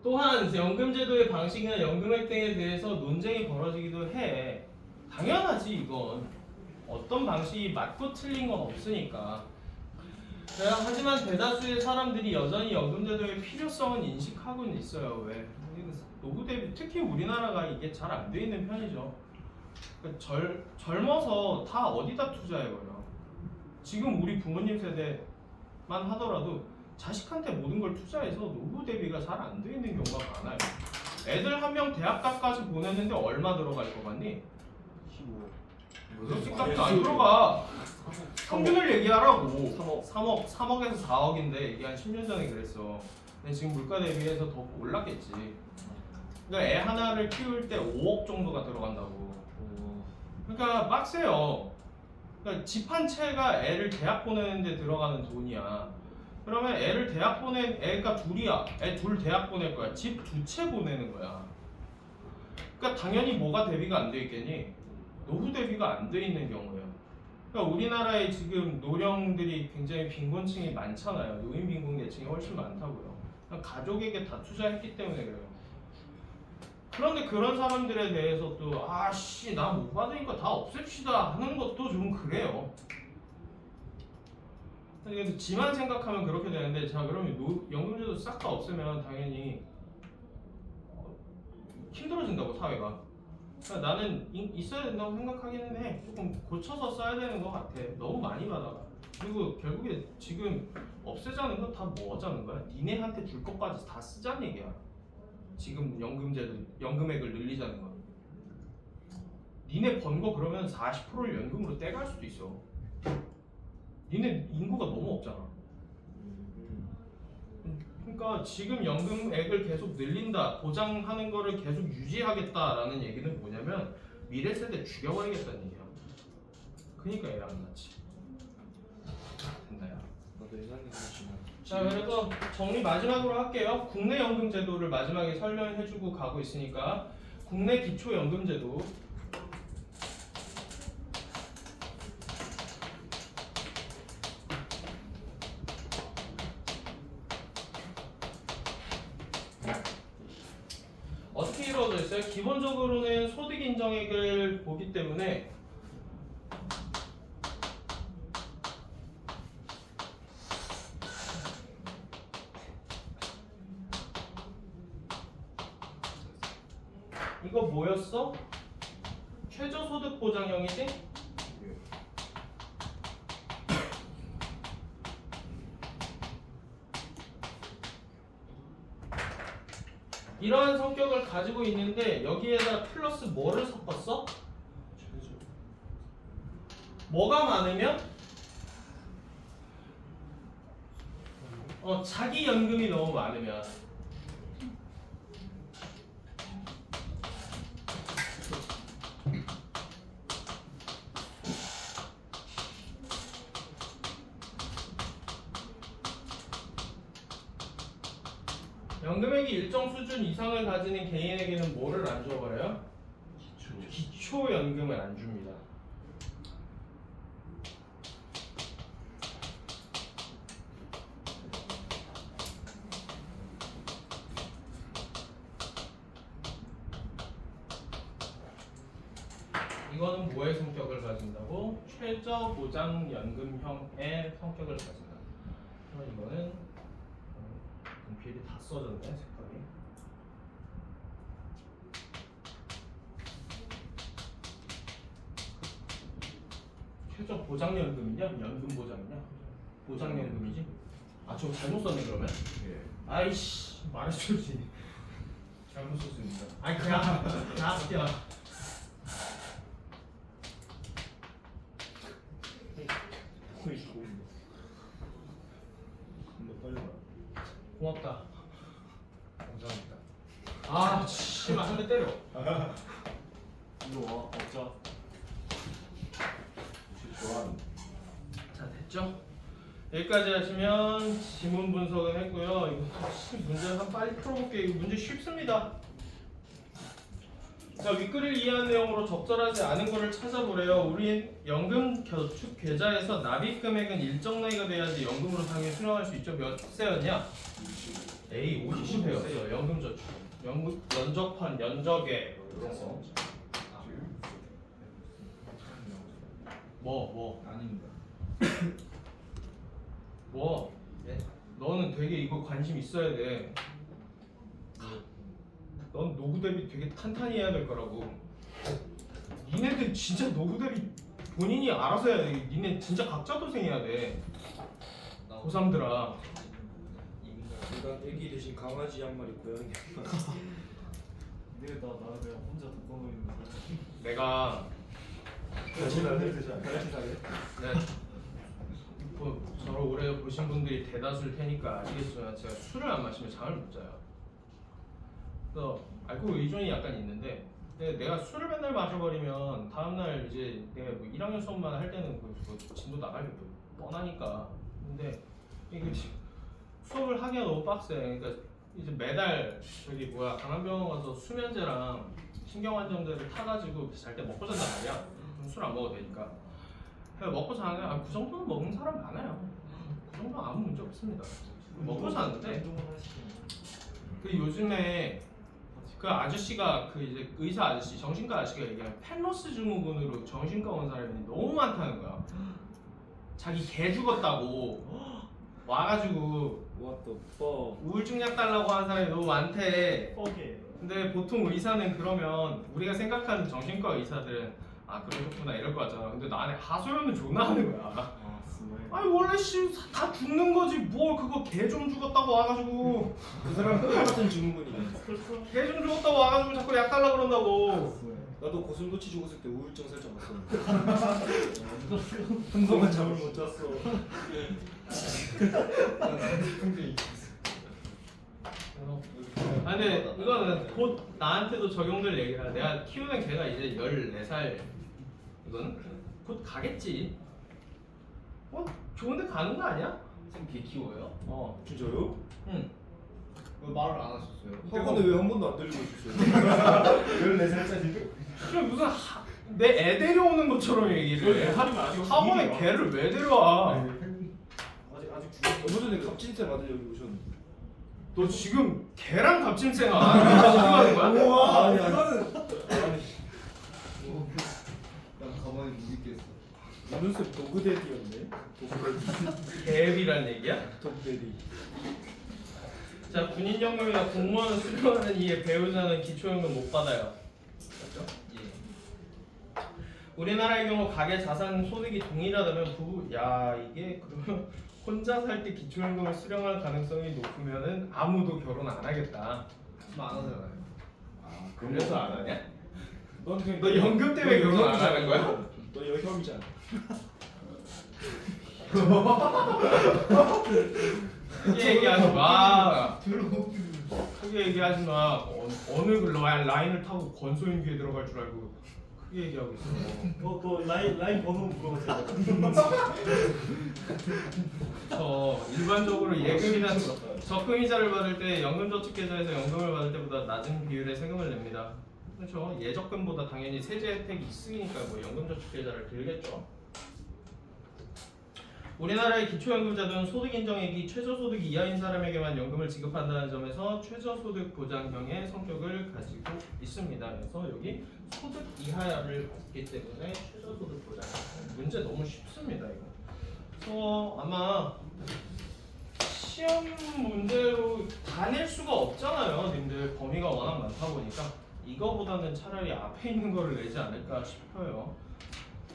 A: 또한 연금제도의 방식이나 연금액 등에 대해서 논쟁이 벌어지기도 해. 당연하지 이건. 어떤 방식이 맞고 틀린 건 없으니까. 하지만 대다수의 사람들이 여전히 연금제도의 필요성은 인식하고는 있어요. 왜? 노후 대비 특히 우리나라가 이게 잘 안 돼 있는 편이죠. 젊어서 다 어디다 투자해버려. 지금 우리 부모님 세대만 하더라도 자식한테 모든 걸 투자해서 노후 대비가 잘 안 돼 있는 경우가 많아요. 애들 한 명 대학값까지 보냈는데 얼마 들어갈 것 같니?
C: 15.
A: 집값도 안 들어가. 평균을 얘기하라고.
B: 3억.
A: 3억에서 4억인데 이게 한 10년 전에 그랬어. 근데 지금 물가 대비해서 더 올랐겠지. 그러니까 애 하나를 키울 때 5억 정도가 들어간다고. 그러니까 빡세요. 그러니까 집 한 채가 애를 대학 보내는데 들어가는 돈이야. 그러면 애를 대학 보낸 애가 둘이야. 애 둘 대학 보낼 거야. 집 두 채 보내는 거야. 그러니까 당연히 뭐가 대비가 안 돼 있겠니? 노후 대비가 안 돼 있는 경우예요. 그러니까 우리나라에 지금 노령들이 굉장히 빈곤층이 많잖아요. 노인 빈곤 계층이 훨씬 많다고요. 그러니까 가족에게 다 투자했기 때문에 그래요. 그런데 그런 사람들에 대해서 또 아씨 나 못 받으니까 다 없앱시다 하는 것도 좀 그래요. 근데 지만 생각하면 그렇게 되는데 자 그러면 연금제도 싹 다 없애면 당연히 힘들어진다고 사회가. 그러니까 나는 있어야 된다고 생각하기는 해. 조금 고쳐서 써야 되는 것 같아. 너무 많이 받아가. 그리고 결국에 지금 없애자는 건 다 뭐 하자는 거야? 니네한테 줄 것까지 다 쓰자는 얘기야. 지금 연금제도 연금액을 늘리자는 건. 니네 번 거 그러면 40%를 연금으로 떼갈 수도 있어. 니네 인구가 너무 없잖아. 그러니까 지금 연금액을 계속 늘린다, 보장하는 거를 계속 유지하겠다라는 얘기는 뭐냐면 미래 세대 죽여버리겠다는 얘기야. 그러니까 애 안 낳지. 됐나요?
B: 나도 예상이 되시면.
A: 자, 그래서 정리 마지막으로 할게요. 국내 연금 제도를 마지막에 설명해주고 가고 있으니까 국내 기초 연금 제도. 어떻게 이루어져 있어요? 기본적으로는 소득 인정액을 보기 때문에 이거 뭐였어? 최저소득 보장형이지? 이러한 성격을 가지고 있는데 여기에다 플러스 뭐를 섞었어? 뭐가 많으면? 자기 연금이 너무 많으면. 연금액이 일정 수준 이상을 가지는 개인에게는 뭐를 안 줘버려요? 기초연금을 안 줍니다. 이거는 뭐의 성격을 가진다고? 최저보장연금형의 성격을 가진다. 그럼 이거는 필이 다 써졌네 색깔이. 최저 보장연금이냐? 연금보장이냐? 보장연금이지? 아 저거 잘못 썼네 그러면?
B: 예.
A: 아이씨 말해줘야지. 잘못 썼습니다. 아이 그냥 할게요.
B: 빨리 와.
A: 고맙다.
C: 감사합니다.
A: 아, 씨발 한 대 때려.
C: 이거 와 먹자.
B: 혹시 좋아하는
A: 자, 됐죠? 여기까지 하시면 지문 분석은 했고요. 이거 문제 한 빨리 풀어볼게요. 이거 문제 쉽습니다. 자, 윗글을 이해한 내용으로 적절하지 않은 것을 찾아보래요. 우린 연금 저축 계좌에서 납입 금액은 일정 나이가 돼야지 연금으로 당연히 수령할 수 있죠. 몇 세였냐? A 50세였어요. 연금 저축. 연적판, 연적에 이런 거. 뭐?
C: 아닙니다.
A: 뭐?
C: 네?
A: 너는 되게 이거 관심 있어야 돼. 넌 노후 대비 되게 탄탄히 해야 될 거라고. 니네들 진짜 노후 대비 본인이 알아서 해야 돼. 니네 진짜 각자 도생해야 돼. 고3들아.
D: 인간 애기 대신 강아지 한 마리, 고양이 한 마리.
C: 근데 나 그냥 혼자 독거노 있는 거.
A: 내가
B: 같이 살래? 같이 살래?
A: 저를 오래 보신 분들이 대다수일 테니까 아시겠지만 제가 술을 안 마시면 잠을 못 자요. 그래서 알코올 의존이 약간 있는데 근데 내가 술을 맨날 마셔버리면 다음날 이제 내가 뭐 1학년 수업만 할 때는 그 진도 나갈 게 뻔하니까. 근데 이게 수업을 하기가 너무 빡세. 그러니까 이제 매달 저기 뭐야 강남병원 가서 수면제랑 신경안정제를 타가지고 잘 때 먹고 잔단 말이야. 술 안 먹어도 되니까. 그냥 먹고 자는데 그 정도는 먹는 사람 많아요. 그 정도는 아무 문제 없습니다. 먹고 자는데 그 요즘에 그 아저씨가 그 이제 의사 아저씨 정신과 아저씨가 얘기하는 펜로스 증후군으로 정신과 온 사람이 너무 많다는 거야. 자기 개 죽었다고 와가지고
D: What the fuck?
A: 우울증 약 달라고 하는 사람이 너무 많대.
C: 뻐게.
A: 근데 보통 의사는 그러면 우리가 생각하는 정신과 의사들은 아 그러셨구나 이럴 거 같잖아. 근데 나는 하소연은 존나 하는 거야.
C: 아 스웨.
A: 아니 원래 다 죽는 거지 뭘 그거 개 좀 죽었다고 와가지고
D: 그 사람 똑같은 증후군이네.
A: 개 좀 죽었다고 와가지고 자꾸 약 달라 그런다고.
D: 나도 고슴도치 죽었을 때 우울증 살짝 왔었는데. 한동안 잠을 못 잤어.
A: 아 근데 이거는 곧 나한테도 적용될 얘기라. 내가 키우는 개가 이제 14살 이건 곧 가겠지. 좋은데 가는 거 아니야?
C: 지금 개 키워요?
D: 진짜요?
A: 응.
C: 왜 말을 안 하셨어요?
D: 학원에 왜 한 번도 안 데리고 오셨어요?
B: 14살짜리?
A: 그럼 무슨 내 애 데려오는 것처럼 얘기를 해. 학원에 개를 왜 데려와?
B: 아직
D: 얼마 전에 갑진세 받으러 여기 오셨는데.
A: 너 지금 개랑 갑짐생 하는 거야?
B: 우와
D: 아니.
B: 이거는
C: 난 가만히 못 있겠어.
D: 눈썹 도그데디였네. 도그데디.
A: 개비란 얘기야?
D: 도그데디.
A: 자, 군인연금이나 공무원을 수령하는 이에 배우자는 기초연금 못 받아요. 맞죠?
C: 예.
A: 우리나라의 경우 가계 자산 소득이 동일하다면 부부 이게 그러면 혼자 살 때 기초연금을 수령할 가능성이 높으면은 아무도 결혼 안 하겠다.
C: 하지만 안 하잖아요.
B: 아
A: 그래서 안 하냐?
D: 넌 그냥
A: 너 연금 때문에
D: 너
A: 결혼 안
D: 여혐이잖아.
A: 하는 거야?
D: 너 여혐이잖아.
A: 크게 얘기하지 마. 크게 얘기하지 마. 어느 그 라인을 타고 권소인 귀에 들어갈 줄 알고 크게 얘기하고 있어.
C: 너 라인 번호 물어보세요.
A: 저 일반적으로 예금이나 적금이자를 받을 때 연금저축계좌에서 연금을 받을 때보다 낮은 비율의 세금을 냅니다. 그렇죠. 예적금보다 당연히 세제 혜택이 있으니까 뭐 연금저축계좌를 들겠죠. 우리나라의 기초연금자들은 소득 인정액이 최저소득 이하인 사람에게만 연금을 지급한다는 점에서 최저소득 보장형의 성격을 가지고 있습니다. 그래서 여기 소득 이하를 받기 때문에 최저소득 보장. 문제 너무 쉽습니다 이거. 그래서 아마 시험 문제로 다 낼 수가 없잖아요. 님들 범위가 워낙 많다 보니까 이거보다는 차라리 앞에 있는 거를 내지 않을까 싶어요.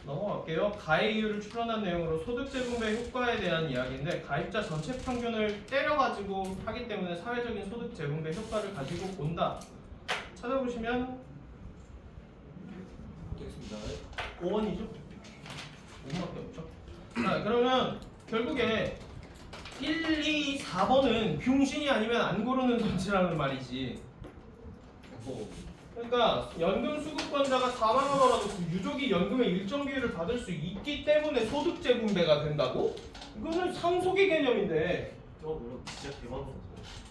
A: 넘어갈게요. 가액 이율을 추론한 내용으로 소득 재분배 효과에 대한 이야기인데 가입자 전체 평균을 때려가지고 하기 때문에 사회적인 소득 재분배 효과를 가지고 온다. 찾아보시면
D: 됐습니다.
A: 5원이죠? 5원밖에 없죠. 자 그러면 결국에 1, 2, 4 4번은 병신이 아니면 안 고르는 선지라는 말이지. 그러니까 연금 수급권자가 사망하더라도 그 유족이 연금의 일정 비율을 받을 수 있기 때문에 소득 재분배가 된다고? 이거는 상속의 개념인데.
C: 저거 물론 진짜 대박이다.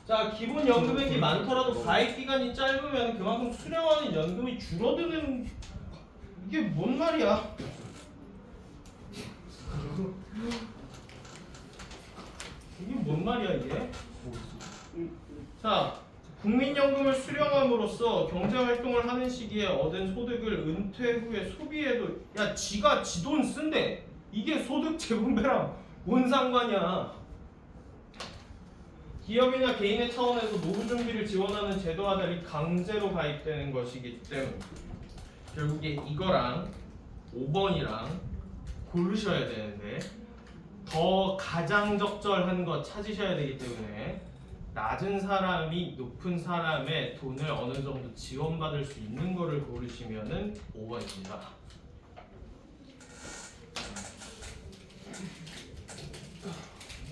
A: 자, 기본 연금액이 많더라도 가입 기간이 짧으면 그만큼 수령하는 연금이 줄어드는 이게 뭔 말이야? 이게 뭔 말이야 이게? 자, 국민연금을 수령함으로써 경제활동을 하는 시기에 얻은 소득을 은퇴 후에 소비해도 야 지가 지 돈 쓴대. 이게 소득 재분배랑 뭔 상관이야? 기업이나 개인의 차원에서 노후 준비를 지원하는 제도와 달리 강제로 가입되는 것이기 때문에 결국에 이거랑 5번이랑 고르셔야 되는데 더 가장 적절한 것 찾으셔야 되기 때문에 낮은 사람이 높은 사람의 돈을 어느 정도 지원받을 수 있는 거를 고르시면은 5번입니다.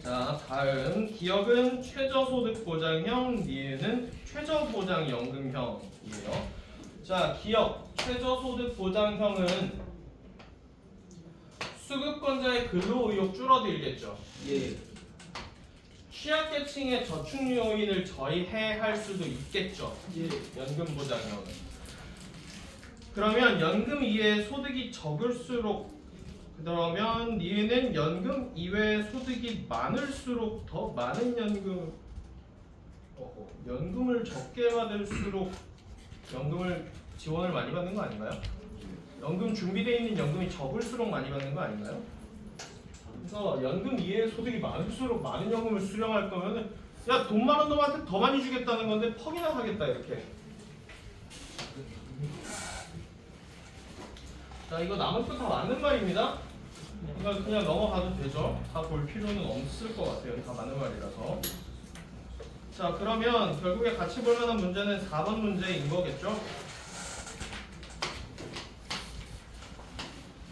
A: 자, 다음 기업은 최저소득보장형, 니은은 최저보장연금형이에요. 자, 기업 최저소득보장형은 수급권자의 근로 의욕 줄어들겠죠.
D: 예.
A: 취약계층의 저축 요인을 저해할 수도 있겠죠.
D: 예.
A: 연금보장형은. 그러면 연금 이외의 소득이 적을수록 그러면 니은은 연금 이외의 소득이 많을수록 더 많은 연금을 적게 받을수록 연금을 지원을 많이 받는 거 아닌가요? 연금 준비되어 있는 연금이 적을수록 많이 받는 거 아닌가요? 그래서 연금 이외의 소득이 많을수록 많은 연금을 수령할 거면은 야 돈 많은 놈한테 더 많이 주겠다는 건데 퍽이나 하겠다 이렇게. 자, 이거 남은 거 다 맞는 말입니다. 그러니까 그냥 넘어가도 되죠. 다 볼 필요는 없을 것 같아요. 다 맞는 말이라서. 자, 그러면 결국에 같이 볼 만한 문제는 4번 문제인 거겠죠?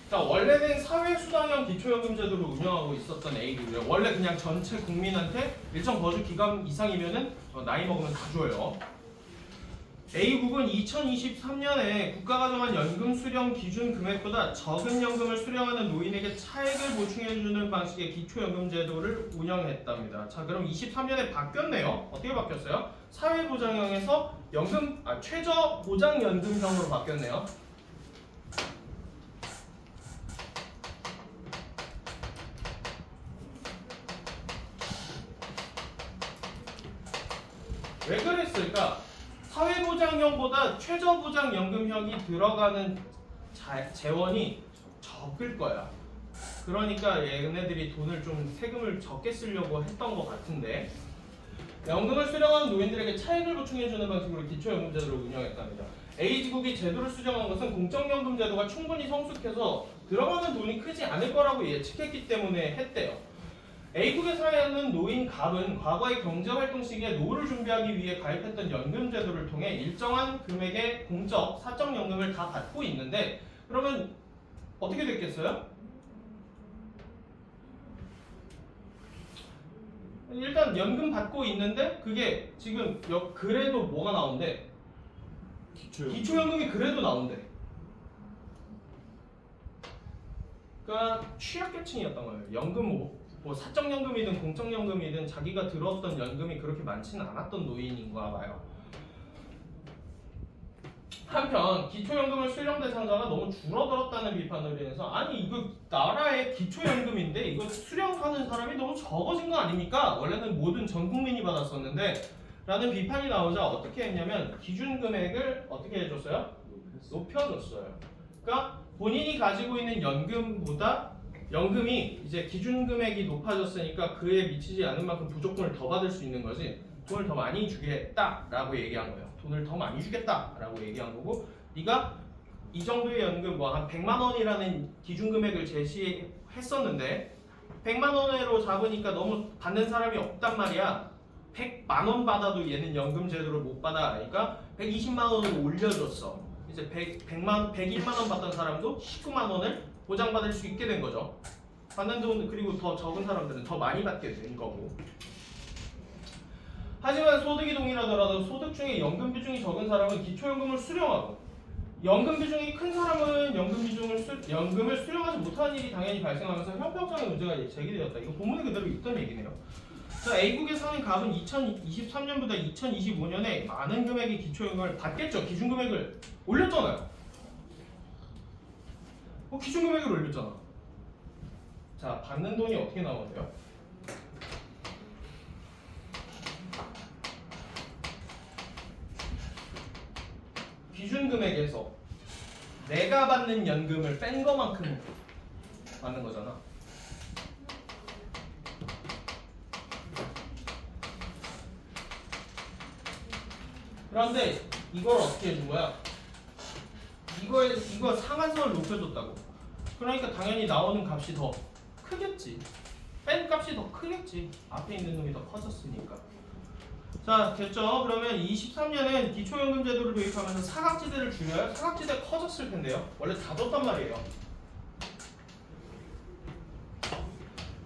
A: 자, 원래는 사회수당형 기초연금 제도를 운영하고 있었던 A국이에요. 원래 그냥 전체 국민한테 일정 거주 기간 이상이면은 나이 먹으면 다 줘요. A국은 2023년에 국가가 정한 연금 수령 기준 금액보다 적은 연금을 수령하는 노인에게 차액을 보충해주는 방식의 기초연금 제도를 운영했답니다. 자, 그럼 23년에 바뀌었네요. 어떻게 바뀌었어요? 사회보장형에서 최저보장연금형으로 바뀌었네요. 왜 그랬을까? 사회보장형보다 최저보장연금형이 들어가는 재원이 적을 거야. 그러니까 얘네들이 돈을 좀 세금을 적게 쓰려고 했던 것 같은데 연금을 수령하는 노인들에게 차액을 보충해주는 방식으로 기초연금제도를 운영했답니다. A국이 제도를 수정한 것은 공적연금제도가 충분히 성숙해서 들어가는 돈이 크지 않을 거라고 예측했기 때문에 했대요. A국에 사는 노인 갑은 과거의 경제활동 시기에 노후를 준비하기 위해 가입했던 연금제도를 통해 일정한 금액의 공적, 사적연금을 다 받고 있는데 그러면 어떻게 됐겠어요? 일단 연금 받고 있는데 그게 지금 그래도 뭐가 나온대? 기초연금이 그래도 나온대. 그러니까 취약계층이었던 거예요. 연금 뭐 사적연금이든 공적연금이든 자기가 들었던 연금이 그렇게 많지는 않았던 노인인가 봐요. 한편 기초연금을 수령 대상자가 너무 줄어들었다는 비판으로 인해서 아니 이거 나라의 기초연금인데 이거 수령하는 사람이 너무 적어진 거 아닙니까? 원래는 모든 전 국민이 받았었는데 라는 비판이 나오자 어떻게 했냐면 기준금액을 어떻게 해줬어요? 높여줬어요. 그러니까 본인이 가지고 있는 연금보다 연금이 이제 기준금액이 높아졌으니까 그에 미치지 않은 만큼 부족분을 더 받을 수 있는 거지. 돈을 더 많이 주겠다라고 얘기한 거예요. 돈을 더 많이 주겠다라고 얘기한 거고 네가 이 정도의 연금 뭐 한 100만 원이라는 기준금액을 제시했었는데 100만 원으로 잡으니까 너무 받는 사람이 없단 말이야. 100만 원 받아도 얘는 연금 제도를 못 받아. 그러니까 120만 원으로 올려줬어. 이제 101만 원 받던 사람도 19만 원을 보장받을 수 있게 된 거죠. 받는 돈 그리고 더 적은 사람들은 더 많이 받게 된 거고. 하지만 소득이 동일하더라도 소득 중에 연금 비중이 적은 사람은 기초연금을 수령하고 연금 비중이 큰 사람은 연금을 수령하지 못하는 일이 당연히 발생하면서 형평성의 문제가 제기되었다. 이거 본문에 그대로 있던 얘기네요. 자, A국의 상인 갑은 2023년보다 2025년에 많은 금액의 기초연금을 받겠죠. 기준금액을 올렸잖아요. 기준금액을 올렸잖아. 자, 받는 돈이 어떻게 나오는데요? 기준금액에서 내가 받는 연금을 뺀 거만큼 받는 거잖아. 그런데 이걸 어떻게 해준 거야? 이거 상한선을 높여줬다고. 그러니까 당연히 나오는 값이 더 크겠지. 뺀 값이 더 크겠지. 앞에 있는 놈이 더 커졌으니까. 자, 됐죠? 그러면 23년엔 기초연금 제도를 도입하면서 사각지대를 줄여요. 사각지대 커졌을 텐데요. 원래 다 줬단 말이에요.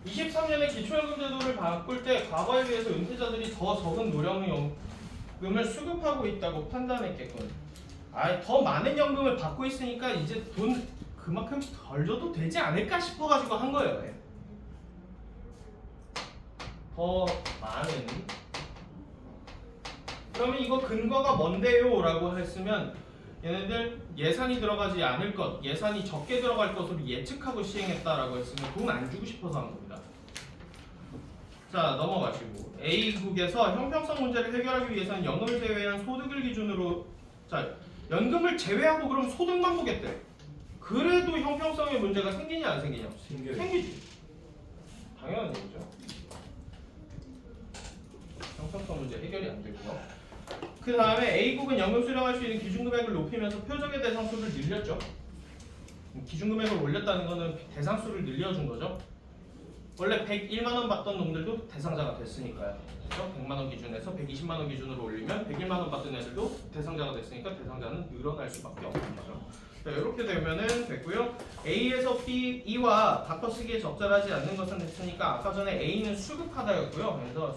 A: 23년에 기초연금 제도를 바꿀 때 과거에 비해서 은퇴자들이 더 적은 노령연금을 수급하고 있다고 판단했겠군. 더 많은 연금을 받고 있으니까 이제 돈 그만큼 덜 줘도 되지 않을까 싶어가지고 한 거예요. 더 많은. 그러면 이거 근거가 뭔데요? 라고 했으면 얘네들 예산이 들어가지 않을 것, 예산이 적게 들어갈 것으로 예측하고 시행했다라고 했으면 돈 안 주고 싶어서 한 겁니다. 자, 넘어가시고 A국에서 형평성 문제를 해결하기 위해서는 연금을 제외한 소득을 기준으로, 자, 연금을 제외하고 그럼 소득만 보겠대. 그래도 형평성의 문제가 생기냐 안 생기냐? 생기지. 당연한 얘기죠. 형평성 문제 해결이 안 되고요. 그 다음에 A국은 연금 수령할 수 있는 기준금액을 높이면서 표적의 대상수를 늘렸죠. 기준금액을 올렸다는 거는 대상수를 늘려준 거죠. 원래 101만원 받던 놈들도 대상자가 됐으니까요. 그렇죠? 100만원 기준에서 120만원 기준으로 올리면 101만원 받던 애들도 대상자가 됐으니까 대상자는 늘어날 수밖에 없는 거죠. 자, 이렇게 되면은 됐고요. A에서 B와 바꿔쓰기에 적절하지 않는 것은 됐으니까 아까 전에 A는 수급하다였고요. 그래서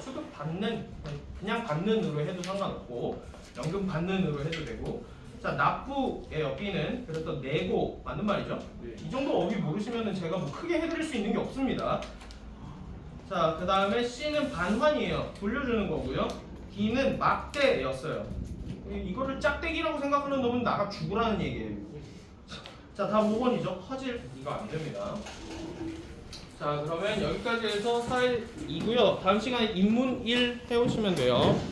A: 그냥 받는으로 해도 상관없고 연금 받는으로 해도 되고, 자, 납부예요. B는 그래서 내고 맞는 말이죠.
B: 네.
A: 이 정도 어휘 모르시면은 제가 뭐 크게 해드릴 수 있는 게 없습니다. 자, 그 다음에 C는 반환이에요. 돌려주는 거고요. D는 막대였어요. 이거를 짝대기라고 생각하는 놈은 나가 죽으라는 얘기예요. 자, 다 5번이죠. 퍼즐 이거 안 됩니다. 자, 그러면 여기까지 해서 4일이고요. 다음 시간에 인문 1 해오시면 돼요.